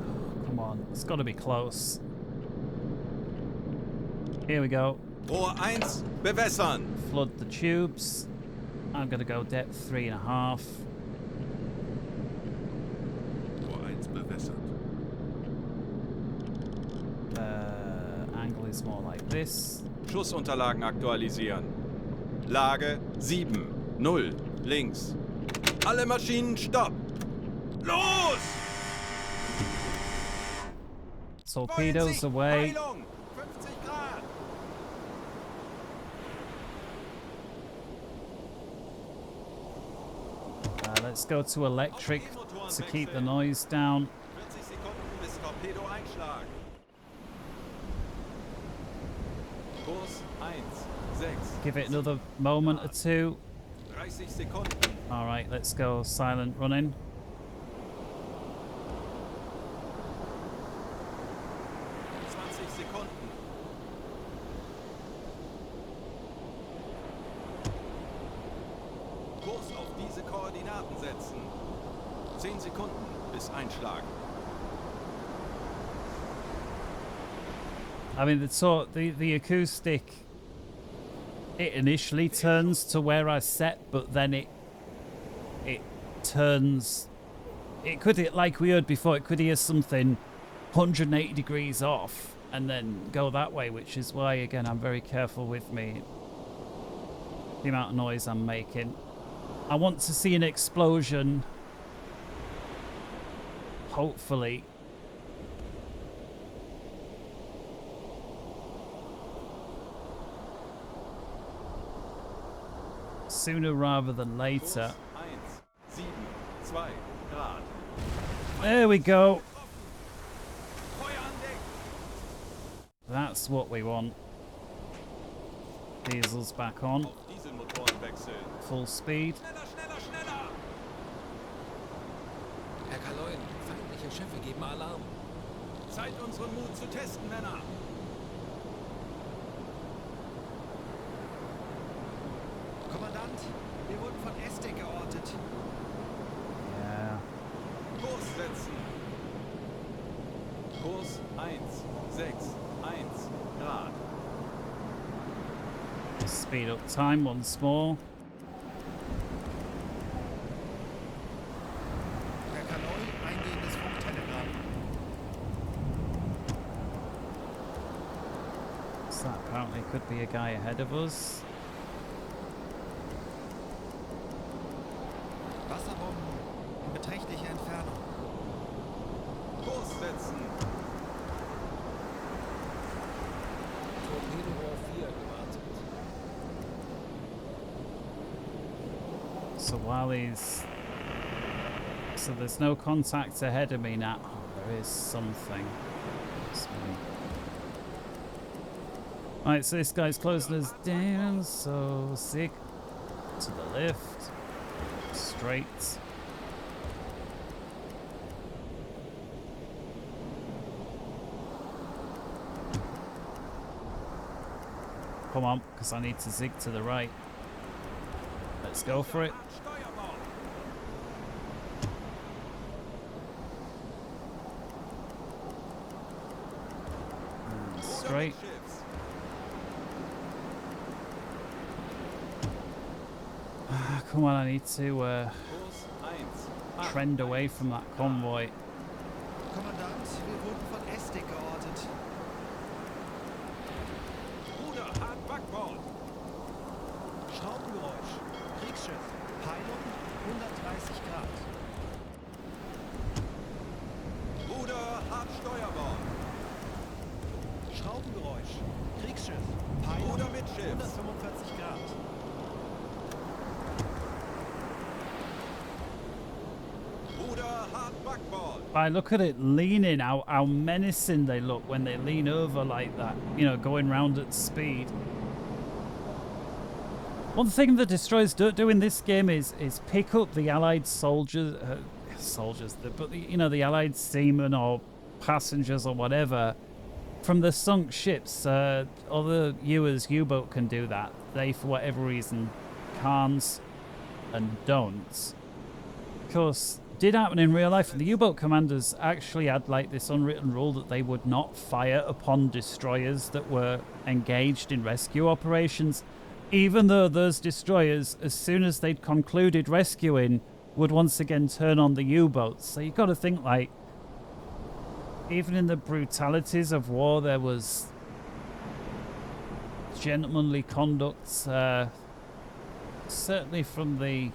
Oh, come on. It's got to be close. Here we go. Rohr 1, bewässern. Flood the tubes. I'm going to go depth 3.5. Rohr 1 bewässert. Angle is more like this. Schussunterlagen aktualisieren. Lage 7, 0. Links. Alle Maschinen stopp. Los! Torpedoes away. Heilung, 50 Grad. Let's go to electric to keep the noise down. 40 Sekunden bis Torpedo-Einschlag. Kurs 1, 6. Give it another moment or two. 30 Sekunden. All right, let's go silent running. 20 Sekunden. Kurs auf diese Koordinaten setzen. 10 Sekunden bis Einschlag. I mean, the acoustic, it initially turns to where I set, but then it turns. It could, like we heard before, it could hear something 180 degrees off and then go that way, which is why, again, I'm very careful with me, the amount of noise I'm making. I want to see an explosion, hopefully. Sooner rather than later. Kurs 1, 7, 2 Grad. There we go. Feuer an Deck. That's what we want. Diesel's back on. Auf Dieselmotoren wechseln. Full speed. Schneller, schneller, schneller. Herr Kaloin, feindliche Schiffe geben Alarm. Zeit, unseren Mut zu testen, Männer. Kommandant, wir wurden von ASDICS geortet. Yeah. Kurs setzen. Kurs 1, 6, 1 Grad. Speed up time once more. Herr Kaloin, eingehendes Funktelegramm. So that apparently could be a guy ahead of us. Wasserbomben in beträchtlicher Entfernung. Kurs setzen. Torpedorohr 4 gewartet. So while he's... So there's no contact ahead of me now. Oh, there is something. It's me. Right, so this guy's closing us down, so sig to the left, straight. Come on, because I need to zig to the right. Let's go for it. And straight. Come on, I need to trend away from that convoy. Kommandant, wir wurden von ASDIC geortet. Ruder, hart Backbord. Schraubengeräusch. Kriegsschiff. Peilung 130 Grad. Ruder, hart Steuerbord. Schraubengeräusch. Kriegsschiff. Peilung Ruder mit Schiff. 145 Grad. Ruder, hart Backbord. I look at it leaning, how menacing they look when they lean over like that, you know, going round at speed. One thing the destroyers don't do in this game is pick up the allied soldiers, you know, the allied seamen or passengers or whatever from the sunk ships. Other U-boat can do that. They, for whatever reason, can't and don't. Of course, did happen in real life. The U-boat commanders actually had like this unwritten rule that they would not fire upon destroyers that were engaged in rescue operations, even though those destroyers, as soon as they'd concluded rescuing, would once again turn on the U-boats. So you've got to think, like, even in the brutalities of war, there was gentlemanly conduct, certainly from the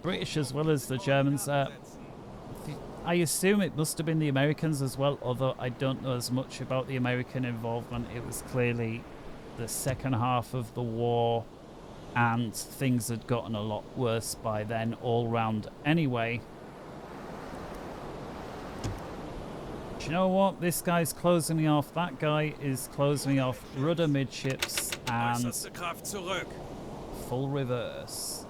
British as well as the Germans. I assume it must have been the Americans as well, although I don't know as much about the American involvement. It was clearly the second half of the war, and things had gotten a lot worse by then all round anyway. Do you know what? This guy's closing me off. That guy is closing me off. Rudder midships and Äußerste Kraft zurück. full reverse.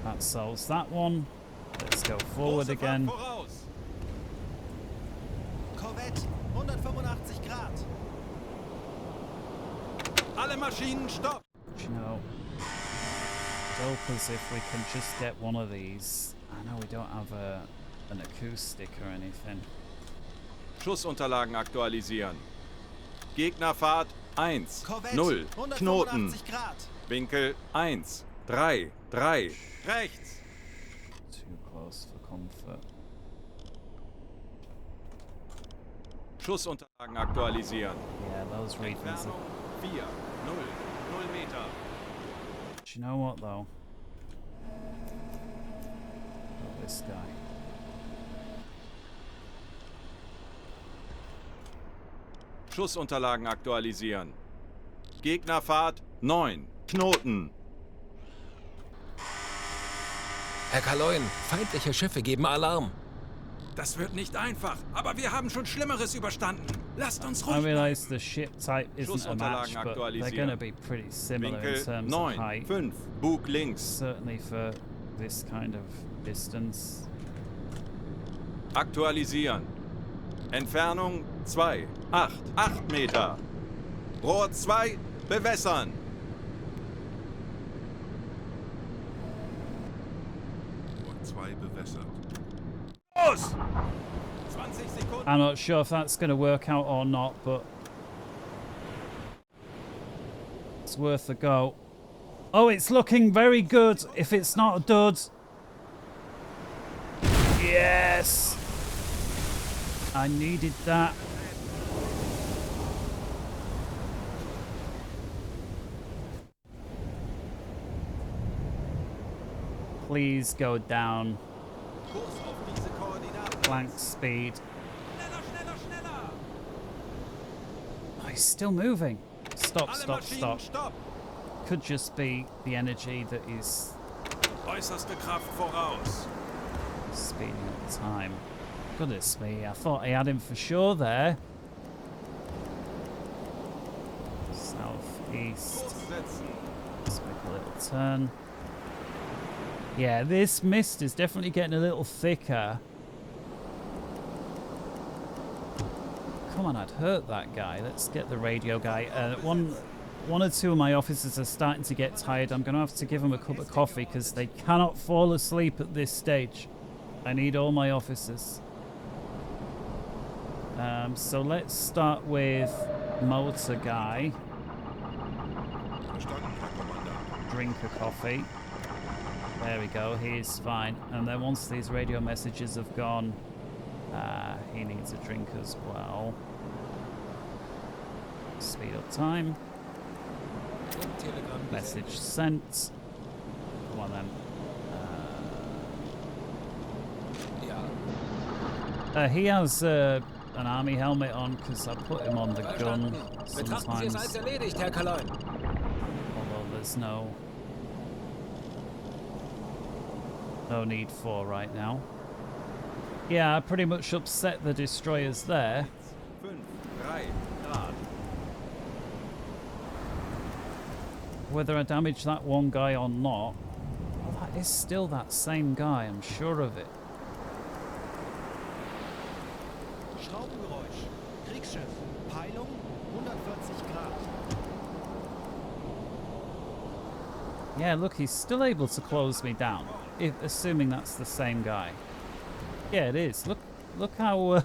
That solves that one. Let's go forward Große Fahrt again. voraus. Korvette 185 Grad. Alle Maschinen stopp. Do you know, dope as if we can just get one of these. I know we don't have an acoustic or anything. Schussunterlagen aktualisieren. Gegnerfahrt 1, Korvette 0, Knoten. 185 Grad. Winkel 1, 3, 3. Rechts. Too close for comfort. Schussunterlagen aktualisieren. Yeah, those readings are... Entfernung 4, 0, 0 Meter. Do you know what though? Oh, this guy. Schussunterlagen aktualisieren. Gegnerfahrt 9, Knoten. Herr Kaloin, feindliche Schiffe geben Alarm. Das wird nicht einfach, aber wir haben schon Schlimmeres überstanden. Lasst uns I ruhig realize the ship type isn't a match, Schussunterlagen but they're aktualisieren. going to be pretty similar in Winkel terms of 9, height. 5, Bug links. Certainly for this kind of distance. Aktualisieren. Entfernung 2, 8 Meter. Rohr 2, bewässern. Rohr 2 bewässert. Los! 20 Sekunden. I'm not sure if that's going to work out or not, but it's worth a go. Oh, it's looking very good. If it's not a dud, Yes! I needed that. Please go down. Kurs auf diese Koordinaten. Blank speed. Schneller, schneller, schneller. Oh, he's still moving. Stop, Alle stop, Maschinen, stop. stopp. Could just be the energy that is Äußerste Kraft voraus. speeding up time. Goodness me, I thought I had him for sure there. Southeast. Kurs setzen. Let's make a little turn. Yeah, this mist is definitely getting a little thicker. Come on, I'd hurt that guy. Let's get the radio guy. One or two of my officers are starting to get tired. I'm going to have to give them a cup of coffee because they cannot fall asleep at this stage. I need all my officers. So let's start with motor guy. Verstanden, Herr Kommandant. Drink a coffee. There we go, he's fine. And then once these radio messages have gone, he needs a drink as well. Speed up time. Telegram Message sent. Come on then. Ja. He has an army helmet on because I put him on the gun Verstanden. Betrachten Sie es als sometimes. erledigt, Herr Kaloin. Although there's no need for right now. Yeah, I pretty much upset the destroyers there. 5, 3 Grad. Whether I damage that one guy or not, well, that is still that same guy, I'm sure of it. Schraubengeräusch. Kriegsschiff. Peilung 140 Grad. Yeah, look, he's still able to close me down, assuming that's the same guy. Yeah, it is. Look how...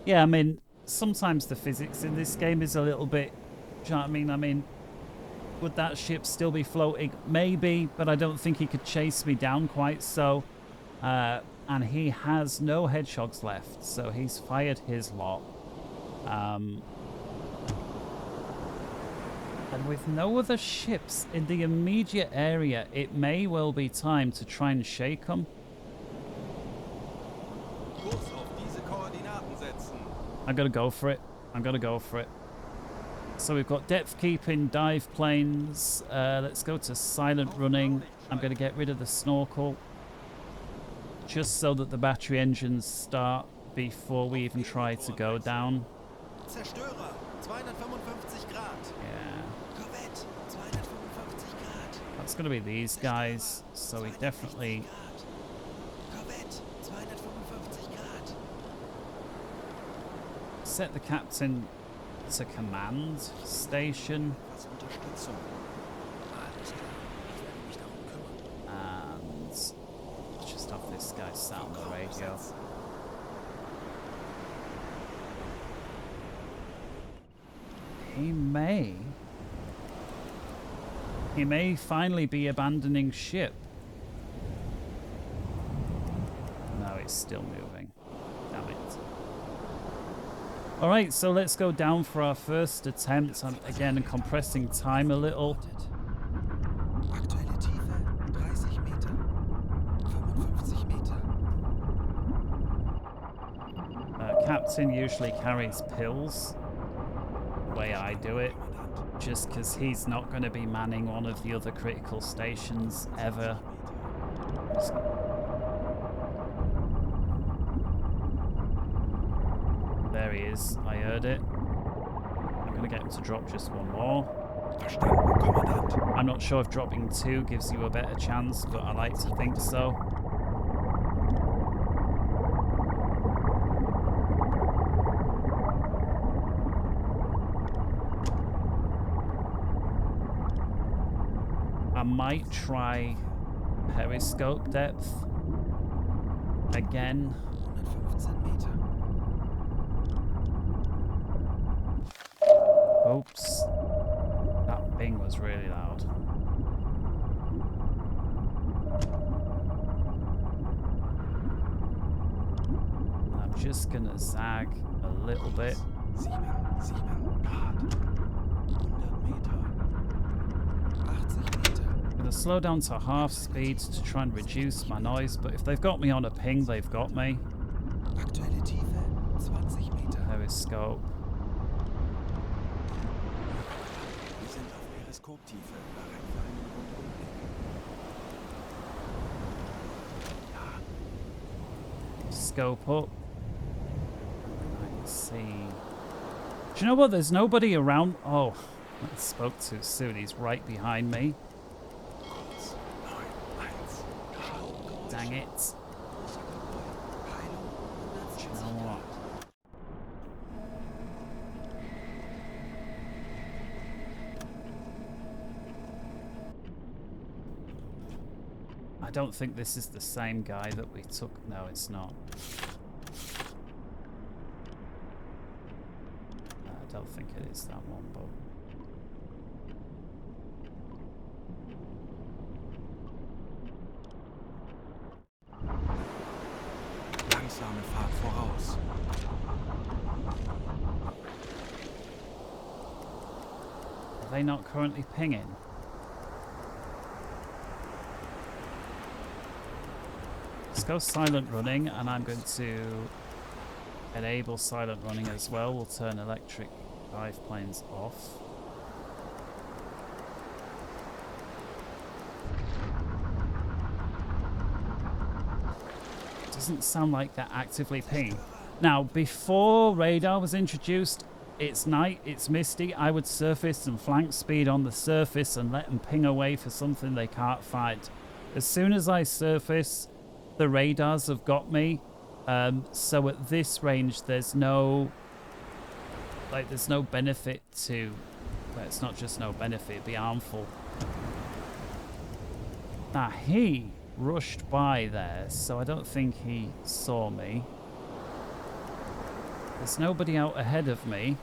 yeah, I mean, sometimes the physics in this game is a little bit... Do you know what I mean? I mean, would that ship still be floating? Maybe, but I don't think he could chase me down quite so. And he has no hedgehogs left, so he's fired his lot. And with no other ships in the immediate area, it may well be time to try and shake them. Kurs auf diese Koordinaten setzen. I'm going to go for it. I'm going to go for it. So we've got depth keeping, dive planes. Let's go to silent running. I'm going to get rid of the snorkel. Just so that the battery engines start before we even try to go down. Zerstörer 255 Grad. Yeah. Korvette 255 Grad. That's going to be these guys. So we definitely... Korvette 255 Grad. set the captain to command station. Was Unterstützung. Alles klar. Ich werde mich darum kümmern. And let's just have this guy sat on the radio. He may finally be abandoning ship. No, it's still moving. Damn it. Alright, so let's go down for our first attempt. I'm again compressing time a little. Aktuelle Tiefe 30 Meter. 55 Meter. Captain usually carries pills. The way I do it. Just because he's not going to be manning one of the other critical stations ever. There he is. I heard it. I'm going to get him to drop just one more. Verstanden, Kommandant. I'm not sure if dropping 2 gives you a better chance, but I like to think so. I might try periscope depth again. 115 Meter. Oops. That bing was really loud. just gonna zag a little bit. 7 Grad. 100 Meter. 80 Meter. I'm gonna slow down to half speed to try and reduce my noise, but if they've got me on a ping, they've got me. Aktuelle Tiefe 20 Meter. There is scope. Wir sind auf Periskoptiefe. Bereit für einen Rundumblick. Scope up. I can see. Do you know what? There's nobody around. Oh, I spoke too soon. He's right behind me. Dang it. Do you know what? I don't think this is the same guy that we took. No, it's not. I don't think it is that one, but... Langsame Fahrt voraus. Are they not currently pinging? Let's go silent running, and I'm going to enable silent running as well. We'll turn electric dive planes off. Doesn't sound like they're actively pinging. Now, before radar was introduced, it's night, it's misty. I would surface and flank speed on the surface and let them ping away for something they can't find. As soon as I surface, the radars have got me. So at this range, there's no benefit to... Well, it's not just no benefit, it'd be harmful. Now, he rushed by there, so I don't think he saw me. There's nobody out ahead of me.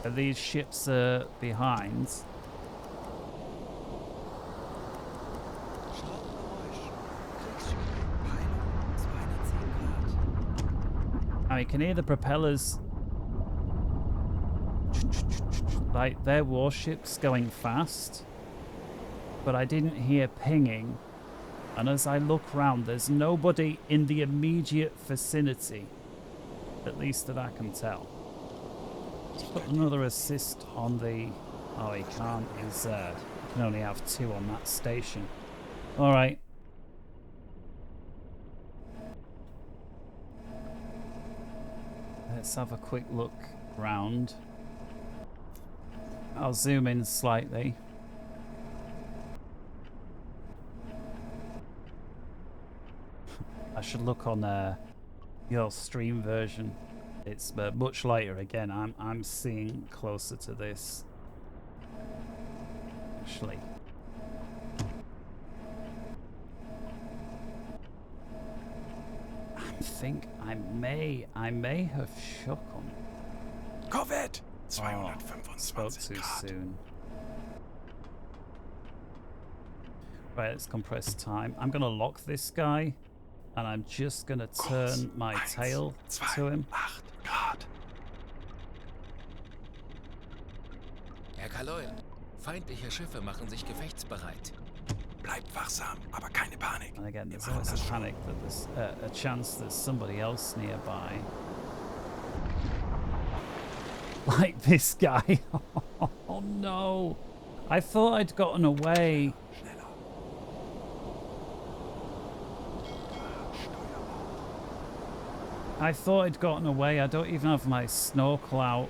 And these ships are behind. I can hear the propellers, like their warships going fast, but I didn't hear pinging. And as I look round, there's nobody in the immediate vicinity, at least that I can tell. Let's put another assist on the... Oh, he can't. He's you can only have 2 on that station. All right. Let's have a quick look round. I'll zoom in slightly. I should look on your stream version. It's much lighter again. I'm seeing closer to this. Actually. I think I may have shook him. Corvette! Oh, spoke 225 too Grad. soon. Right, let's compress time. I'm gonna lock this guy, and I'm just gonna turn my tail to him. 8 Grad. Herr Kaloil, feindliche Schiffe machen sich gefechtsbereit. Bleibt wachsam, aber keine Panik. And again, Wir there's machen always das a schon. panic that there's a chance there's somebody else nearby. Like this guy. Oh no! I thought I'd gotten away. Schneller. I thought I'd gotten away. I don't even have my snorkel out.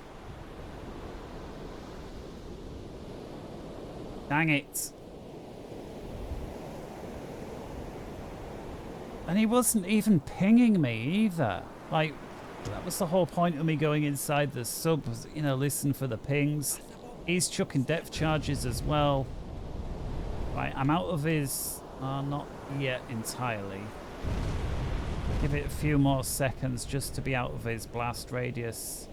Dang it. And he wasn't even pinging me either. Like, that was the whole point of me going inside the sub, was, you know, listen for the pings. He's chucking depth charges as well. Right, I'm out of his... not yet entirely. Give it a few more seconds just to be out of his blast radius.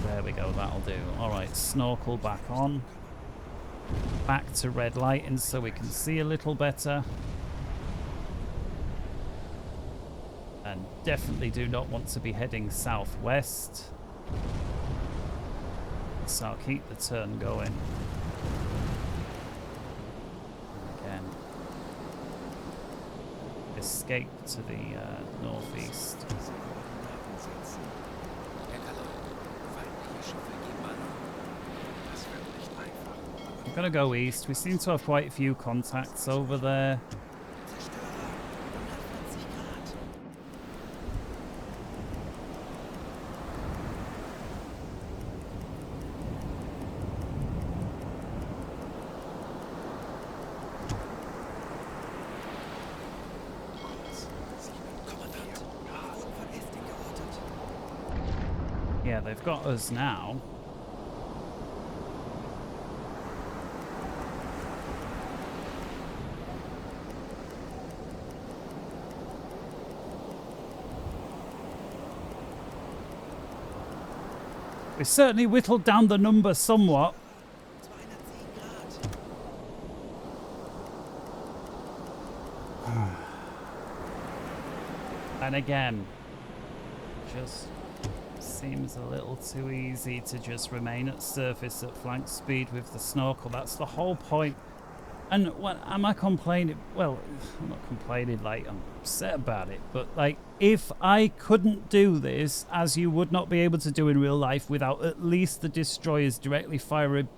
There we go, that'll do. Alright, snorkel back on. back to red lighting so we can see a little better. And definitely do not want to be heading southwest. So I'll keep the turn going. Again, escape to the northeast. I'm gonna go east. We seem to have quite a few contacts over there. Yeah, they've got us now. We certainly whittled down the number somewhat. And again, just seems a little too easy to just remain at surface at flank speed with the snorkel. That's the whole point. And what am I complaining? Well, I'm not complaining, like, I'm upset about it. But, like, if I couldn't do this, as you would not be able to do in real life, without at least the destroyers directly firing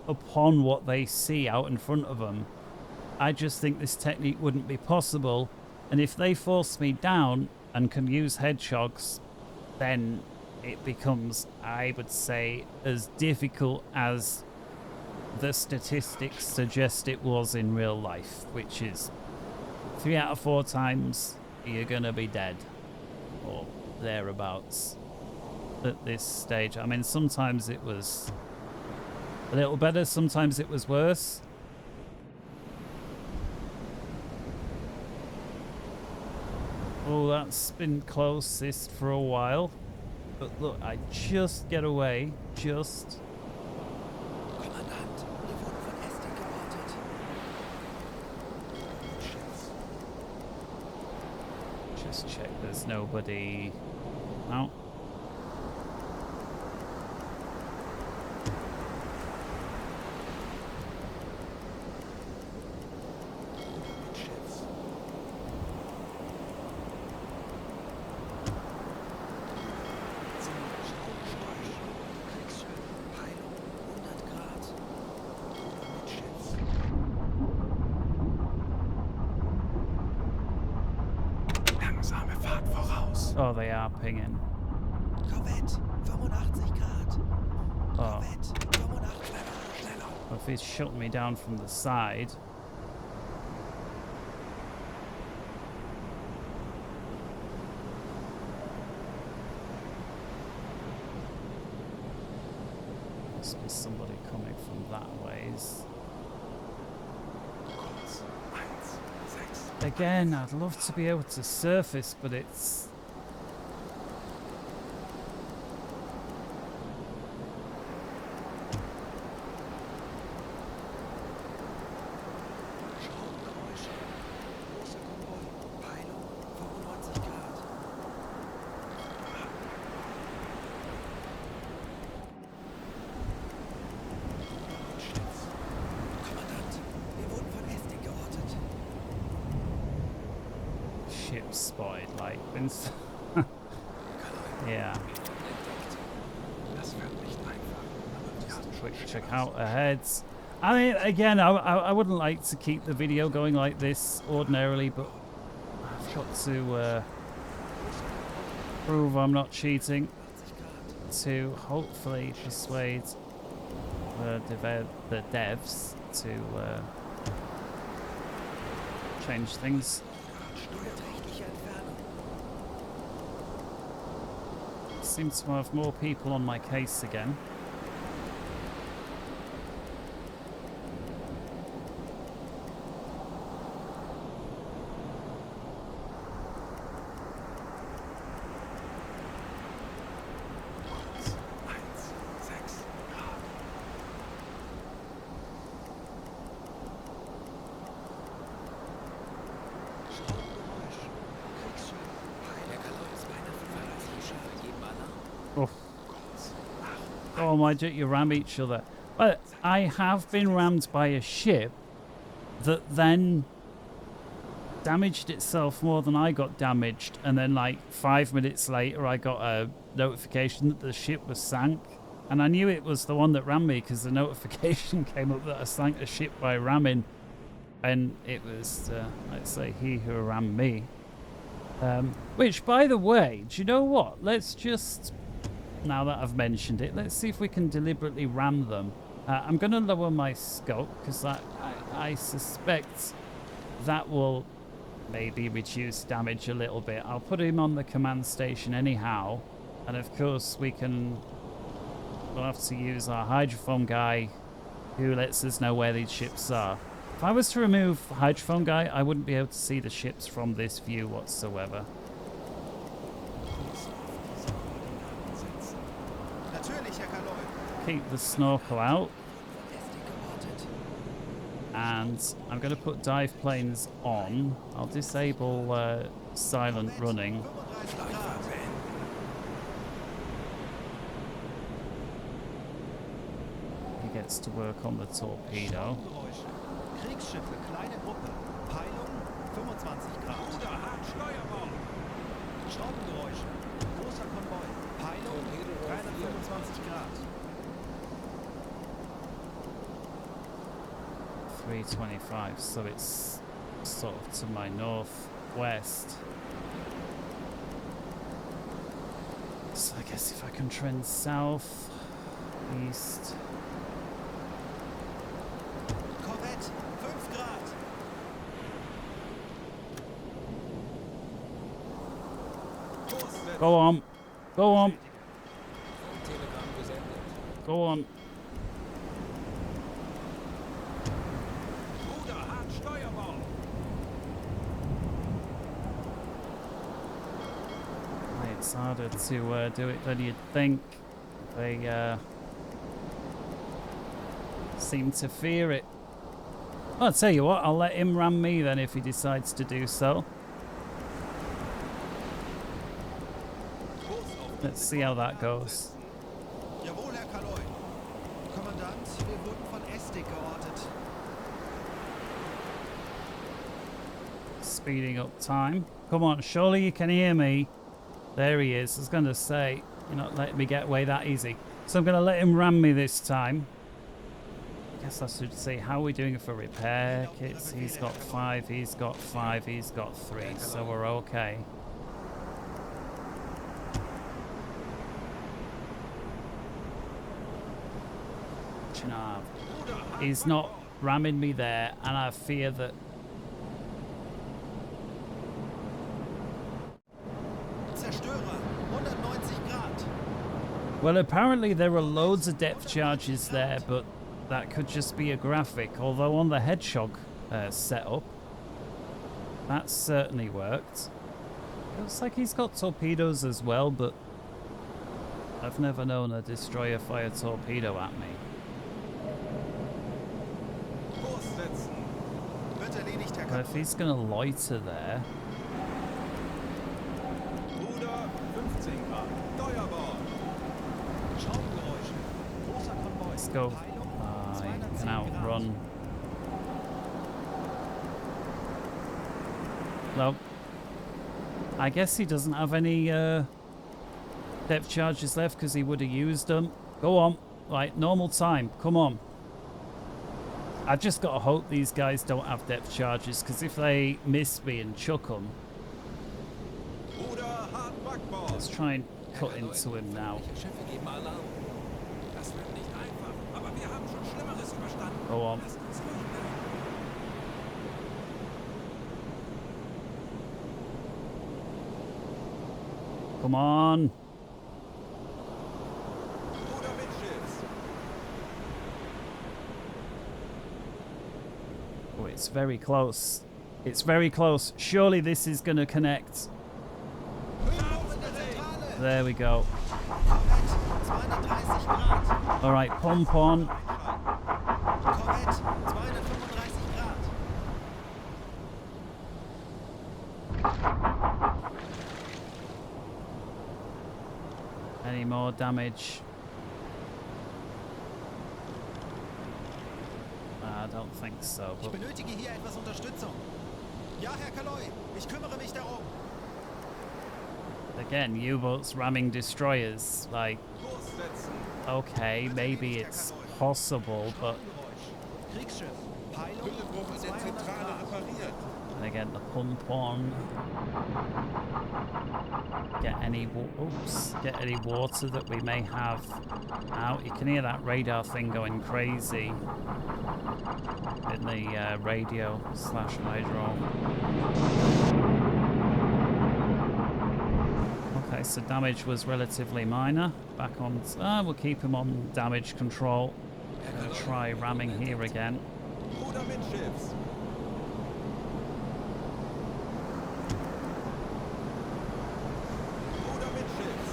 upon what they see out in front of them, I just think this technique wouldn't be possible. And if they force me down and can use hedgehogs, then it becomes, I would say, as difficult as the statistics suggest it was in real life, which is 3 out of 4 times you're gonna be dead or thereabouts at this stage. I mean, sometimes it was a little better, sometimes it was worse. Oh, that's been closest for a while. But look, I just get away, just. Just check there's nobody out. Oh, they are pinging. Corvette, 85 Grad. Oh. Corvette, 85 schneller. Well, if he's shutting me down from the side. Must be somebody coming from that ways. Again, I'd love to be able to surface, but it's... spotted, like, yeah. Just a quick check out ahead. I mean, again, I wouldn't like to keep the video going like this ordinarily, but I've got to prove I'm not cheating to hopefully persuade the devs to change things. Seem to have more people on my case again. Oh. Oh, why don't you ram each other? Well, I have been rammed by a ship that then damaged itself more than I got damaged, and then like 5 minutes later I got a notification that the ship was sank, and I knew it was the one that rammed me because the notification came up that I sank a ship by ramming, and it was let's say he who rammed me. Which, by the way, do you know what? Let's just, now that I've mentioned it, let's see if we can deliberately ram them. I'm going to lower my scope because I suspect that will maybe reduce damage a little bit. I'll put him on the command station anyhow, and of course we'll have to use our hydrophone guy who lets us know where these ships are. If I was to remove hydrophone guy, I wouldn't be able to see the ships from this view whatsoever. Keep the snorkel out. And I'm going to put dive planes on. I'll disable silent running. He gets to work on the torpedo. Kriegsschiffe, kleine Gruppe. Peilung 25 Grad. Schraubengeräusche. Großer Konvoi. Peilung 325 Grad. 325, so it's sort of to my northwest. So I guess if I can trend south, east. Korvette 5 Grad. Go on, go on, Telegramm gesendet. go on. It's harder to do it than you'd think. They seem to fear it. I'll tell you what, I'll let him ram me then if he decides to do so. Let's see how that goes. Jawohl, Herr Kaloi. Kommandant, wir wurden von ASDICS geortet. Speeding up time. Come on, surely you can hear me. There he is. I was going to say, you're not letting me get away that easy. So I'm going to let him ram me this time. I guess I should say, how are we doing for repair kits? He's got 5, he's got 5, he's got 3. So we're okay. You know, he's not ramming me there, and I fear that Zerstörer 190 Grad. well, apparently there are loads of depth charges there, but that could just be a graphic. Although on the Hedgehog setup, that certainly worked. Looks like he's got torpedoes as well, but I've never known a destroyer fire torpedo at me. Wird erledigt, Herr But if Kapitän. he's going to loiter there, Ruder 15 Grad. Steuerbord. Schraubengeräusche. Großer Konvoi. let's go. Peilung He 210 can Grad. outrun. Well, I guess he doesn't have any depth charges left because he would have used them. Go on. Right, normal time. Come on. I've just got to hope these guys don't have depth charges, because if they miss me and chuck them, Ruder hart Backbord. let's try and cut into him now. Welche Schiffe geben Alarm? Das wird nicht einfach, aber wir haben schon Schlimmeres überstanden. Go on. Lasst uns ruhig bleiben. Come on. Ruder Mitschiffs. Oh, it's very close. It's very close. Surely this is going to connect. There we go. Korvette 230 Grad. All right, pump on. Korvette 235 Grad. Any more damage? I don't think so. Ich But benötige hier etwas Unterstützung. Ja, Herr Kaloi, ich kümmere mich darum. again, U-boats ramming destroyers. Like, Lossetzen. okay, maybe it's possible, but Kriegsschiff. Peilung Hüllenbruch in der 200 Zentrale Grad. repariert. again, the pump on. Get any get any water that we may have out. You can hear that radar thing going crazy in the radio / hydro. Okay, so damage was relatively minor. Back on. We'll keep him on damage control. And try ramming here again. Ruder mittschiffs. Ruder mittschiffs.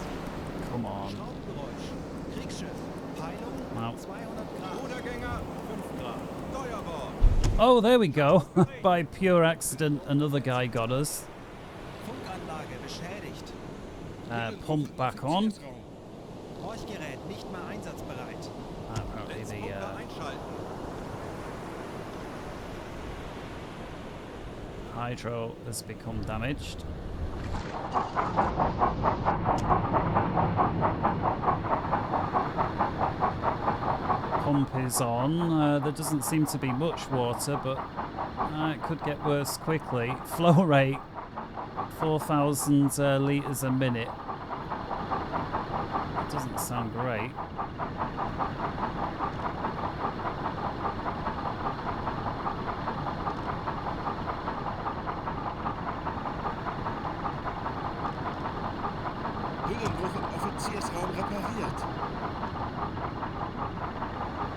Come on. Schraubengeräusch. Kriegsschiff. Peilung Wow. 200 Grad. Rudergänger 5 Grad. Steuerbord. Oh, there we go. By pure accident, another guy got us. Funkanlage beschädigt. Pump back on. Horchgerät nicht mehr einsatzbereit. Apparently the Netzpumpe einschalten. hydro has become damaged. Pump is on. There doesn't seem to be much water, but it could get worse quickly. Flow rate 4,000 litres a minute. Doesn't sound great. Hüllenbruch im Offiziersraum repariert.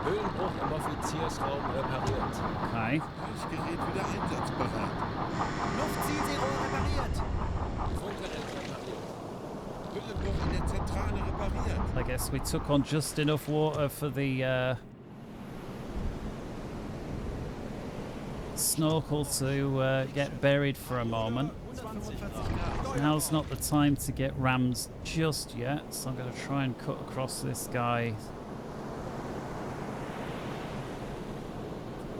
Höhenbruch im Offiziersraum repariert. Okay. Leuchtgerät wieder einsatzbereit. Luftzielserohr repariert. Funkgerät repariert. Hüllenbruch in der Zentrale repariert. I guess we took on just enough water for the Snorkel to get buried for a moment. 145 Grad. Now's not the time to get rammed just yet, so I'm going to try and cut across this guy.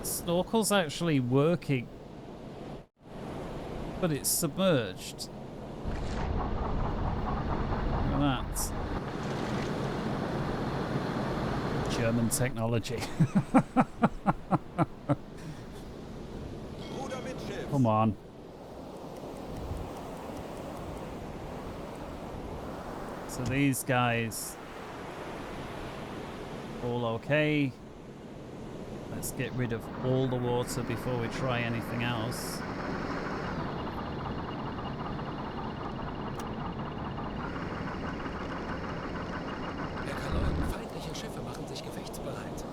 Snorkel's actually working, but it's submerged. Look at that. German technology. Ruder mittschiffs. Come on. So these guys all okay. Let's get rid of all the water before we try anything else. Herr Kaloi, feindliche Schiffe machen sich gefechtsbereit.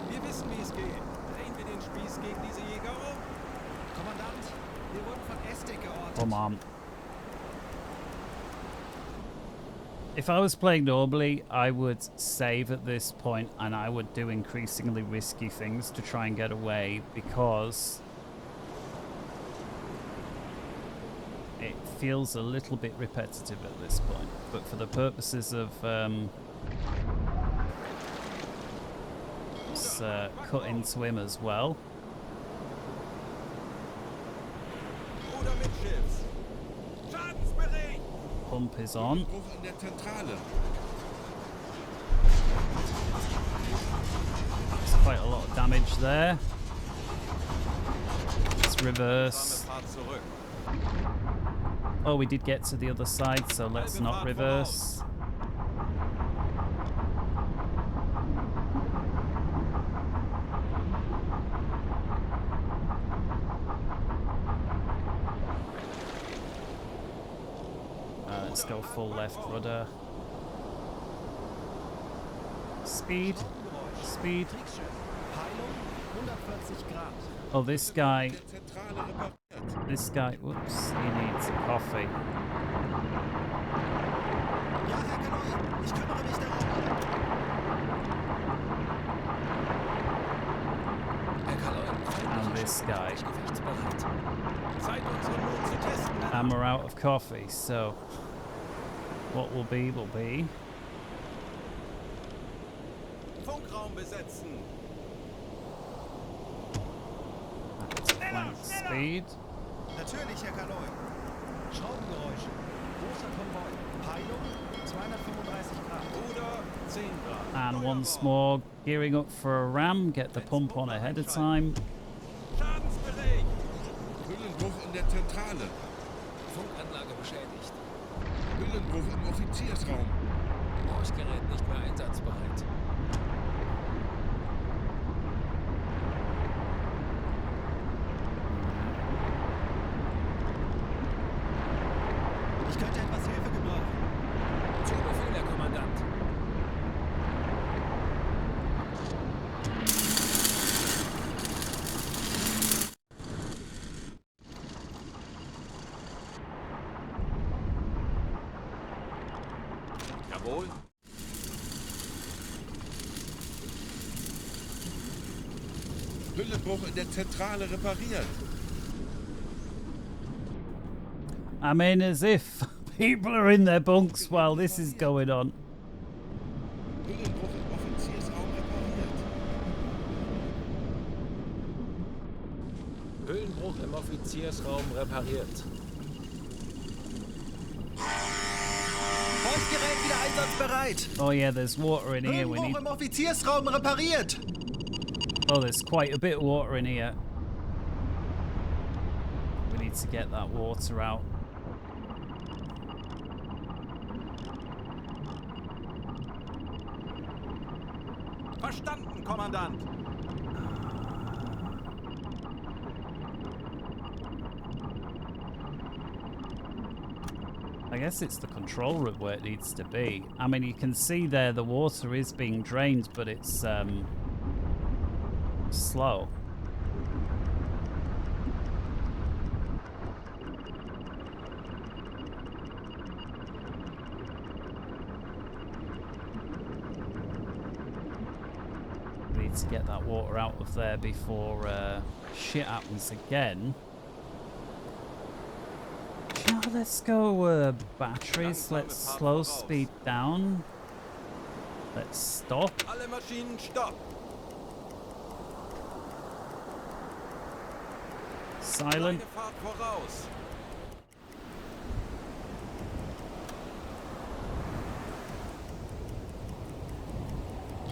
Wir wissen, wie es geht. Drehen wir den Spieß gegen diese Jäger um. Kommandant, wir wurden von ASDICS geortet. Come on. If I was playing normally, I would save at this point and I would do increasingly risky things to try and get away because it feels a little bit repetitive at this point. But for the purposes of let's cut into him as well. Ruder mittschiffs. Schadensbericht. Pump is on. Hüllenbruch in der Zentrale. There's quite a lot of damage there. Let's reverse. Fahrt zurück. Oh, we did get to the other side, so let's not reverse. Let's go full left rudder. Speed. Speed. Kriegsschiff. Peilung 140 Grad. Oh, this guy. Der Zentrale repariert. This guy. Whoops. He needs a coffee. Ja, Herr Kaloi, ich kümmere mich darum. Herr Kaloi, And feindliche this Schiffe guy. machen sich gefechtsbereit. Zeit, unseren Mut zu testen. And we're out of coffee, so what will be will be. Funkraum besetzen. Flank speed. Natürlich, Herr Kaloi. Schraubengeräusche. Großer Konvoi. Peilung 235 Grad. Oder 10 Grad. And once more, gearing up for a ram. Get the pump on ahead of time. Schadensbeleg. Hüllenbruch in der Zentrale. Funkanlage beschädigt. Hüllenbruch im Offiziersraum. Horchgerät nicht mehr einsatzbereit. Ich könnte etwas Hilfe gebrauchen. Zu Befehl, Herr Kommandant. Jawohl. Hüllenbruch in der Zentrale repariert. I mean, as if people are in their bunks while this is going on. Hüllenbruch im Offiziersraum repariert. Höhlenbruch im Offiziersraum repariert. Horchgerät wieder einsatzbereit. Oh yeah, there's water in here. We need. Hüllenbruch im Offiziersraum repariert. Oh, there's quite a bit of water in here. We need to get that water out. Verstanden, Kommandant. I guess it's the control room where it needs to be. I mean, you can see there the water is being drained, but it's slow. We need to get that water out of there before shit happens again. Now let's go batteries. Let's slow speed down. Let's stop. Alle Maschinen stopp. Silent. Kleine Fahrt voraus.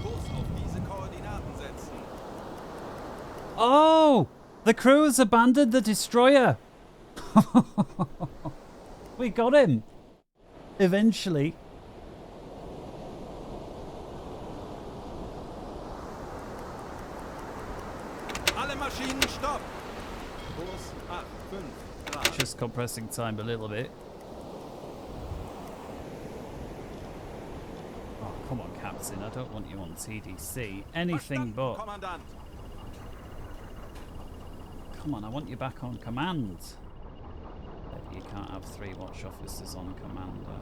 Kurs auf diese Koordinaten setzen. Oh! The crew has abandoned the destroyer! We got him! Eventually. Alle Maschinen stopp. Kurs 8, 5 Grad. Just compressing time a little bit. Oh, come on, Captain. I don't want you on TDC. Anything Verstanden, but. Kommandant. Come on, I want you back on command. You can't have 3 watch officers on commander.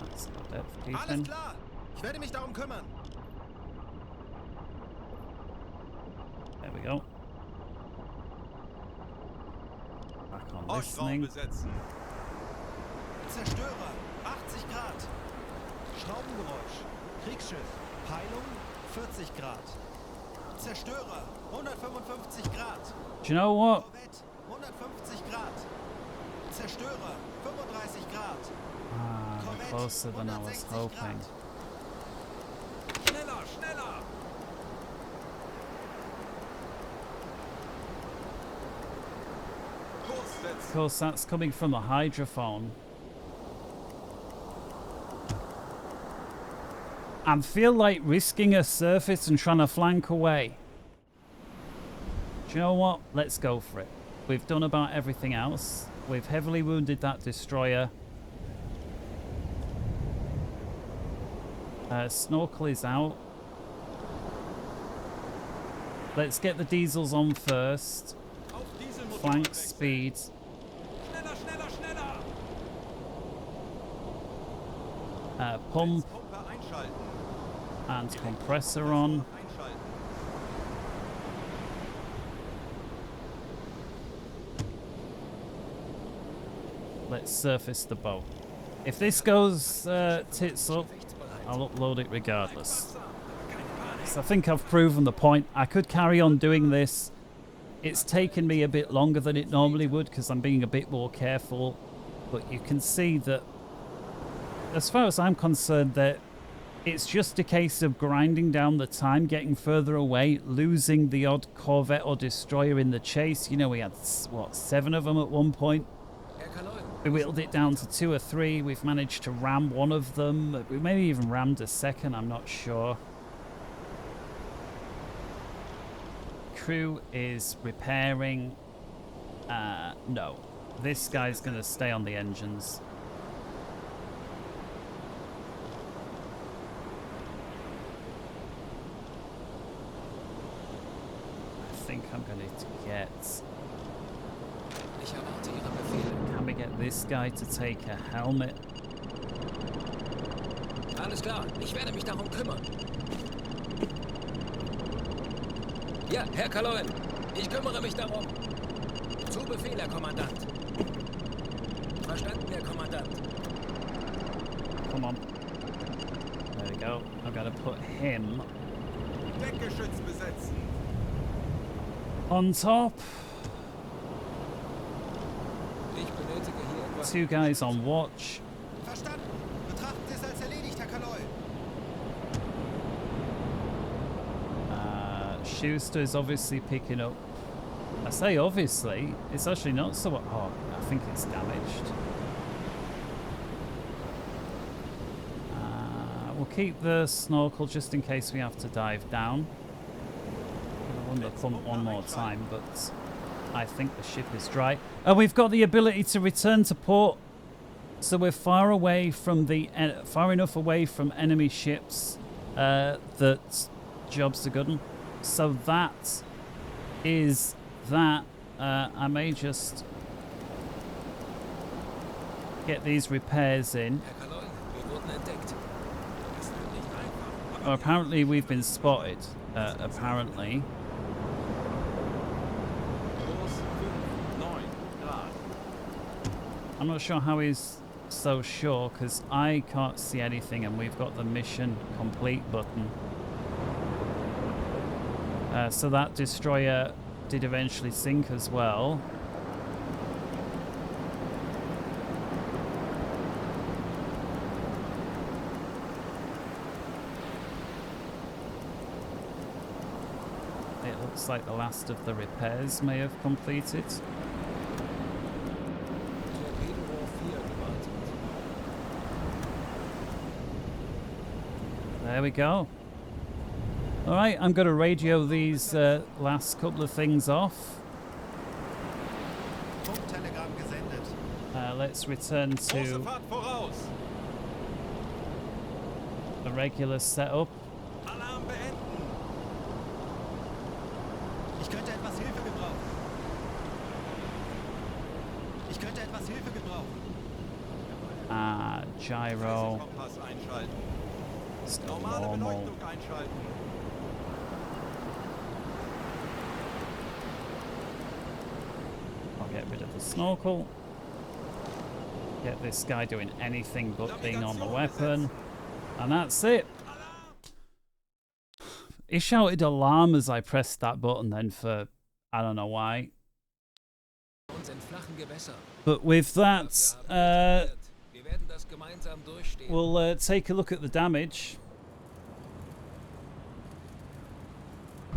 Let's go depth Alles deepen. klar. Ich werde mich darum kümmern. There we go. Back on Horchraum listening. besetzen. Zerstörer 80 Grad. Schraubengeräusch. Kriegsschiff. Peilung 40 Grad. Zerstörer 155 Grad. Do you know what? Korvette 150 Grad. Zerstörer 35 Grad. Ah, Korvette closer than I was 160 hoping. Grad. Schneller, schneller. Kurs Of setzen. course, that's coming from the hydrophone. I feel like risking a surface and trying to flank away. Do you know what? Let's go for it. We've done about everything else. We've heavily wounded that destroyer. Snorkel is out. Let's get the diesels on first. Auf Dieselmotor Flank wechseln. speed. Schneller, schneller, schneller. Pump Pumpe einschalten. and compressor on. Einschalten. Let's surface the boat. If this goes tits up, I'll upload it regardless. So I think I've proven the point. I could carry on doing this. It's taken me a bit longer than it normally would because I'm being a bit more careful. But you can see that, as far as I'm concerned, that it's just a case of grinding down the time, getting further away, losing the odd Corvette or destroyer in the chase. You know, we had, what, 7 of them at one point? We whittled it down to 2 or 3. We've managed to ram one of them. We maybe even rammed a second, I'm not sure. Crew is repairing. No. This guy's going to stay on the engines. I think I'm going to get... Can we get this guy to take a helmet? Alles klar, ich werde mich darum kümmern. Ja, Herr Kaloin, ich kümmere mich darum. Zu Befehl, Herr Kommandant. Verstanden, Herr Kommandant. Come on. There we go. I've got to put him Deckgeschütz besetzen. on top. Ich benötige hier etwas. 2 guys on watch. Verstanden. Betrachten Sie es als erledigt, Herr Kaloy. Schuster is obviously picking up. I say obviously, it's actually not so... Oh, I think it's damaged. We'll keep the Snorkel just in case we have to dive down. I wonder come one more time, but I think the ship is dry. And we've got the ability to return to port. So we're far away from the... far enough away from enemy ships that jobs are good. So that is that. I may just get these repairs in. Herr Kaloin, wir wurden entdeckt. Das wird nicht einfach. Well, apparently we've been spotted. Apparently. Kurs 5, 9 Grad. I'm not sure how he's so sure because I can't see anything and we've got the mission complete button. So that destroyer did eventually sink as well. It looks like the last of the repairs may have completed. Torpedo 4 gewartet. There we go. Alright, I'm going to radio these last couple of things off. Funktelegramm gesendet. Let's return Große to Fahrt voraus. the regular setup. Alarm beenden. Ich könnte etwas Hilfe gebrauchen. Ich könnte etwas Hilfe gebrauchen. Gyro. Kompass einschalten. Still Normale normal. Beleuchtung einschalten. I'll get rid of the snorkel. Get this guy doing anything but being on the weapon. And that's it. He shouted alarm as I pressed that button then for... I don't know why. Uns in flachen Gewässern. But with that, Wir werden das gemeinsam durchstehen. we'll take a look at the damage.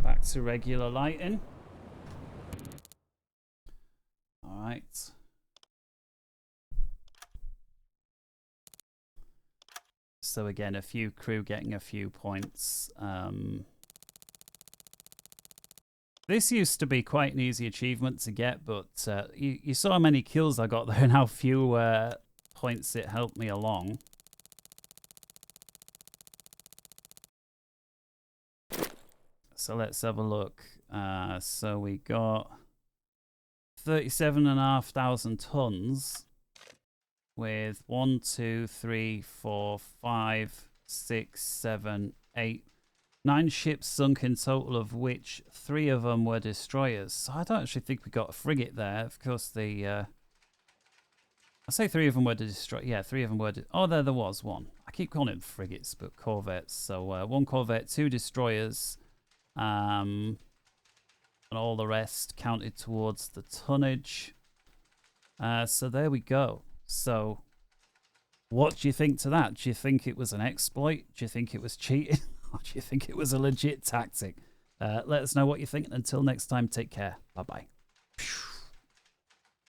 Back to regular lighting. Alright. So again, a few crew getting a few points. This used to be quite an easy achievement to get, but you saw how many kills I got there and how few points it helped me along. So let's have a look. So we got 37,500 tons with 1, 2, 3, 4, 5, 6, 7, 8, 9 ships sunk in total, of which 3 of them were destroyers. So I don't actually think we got a frigate there. Of course, the I say 3 of them were destroyed. Yeah, 3 of them were. Oh, there was one. I I keep calling them frigates, but corvettes. So 1 corvette, 2 destroyers, and all the rest counted towards the tonnage. So there we go. So what do you think to that? Do you think it was an exploit? Do you think it was cheating? Or do you think it was a legit tactic? Let us know what you think. Until next time, take care. Bye-bye.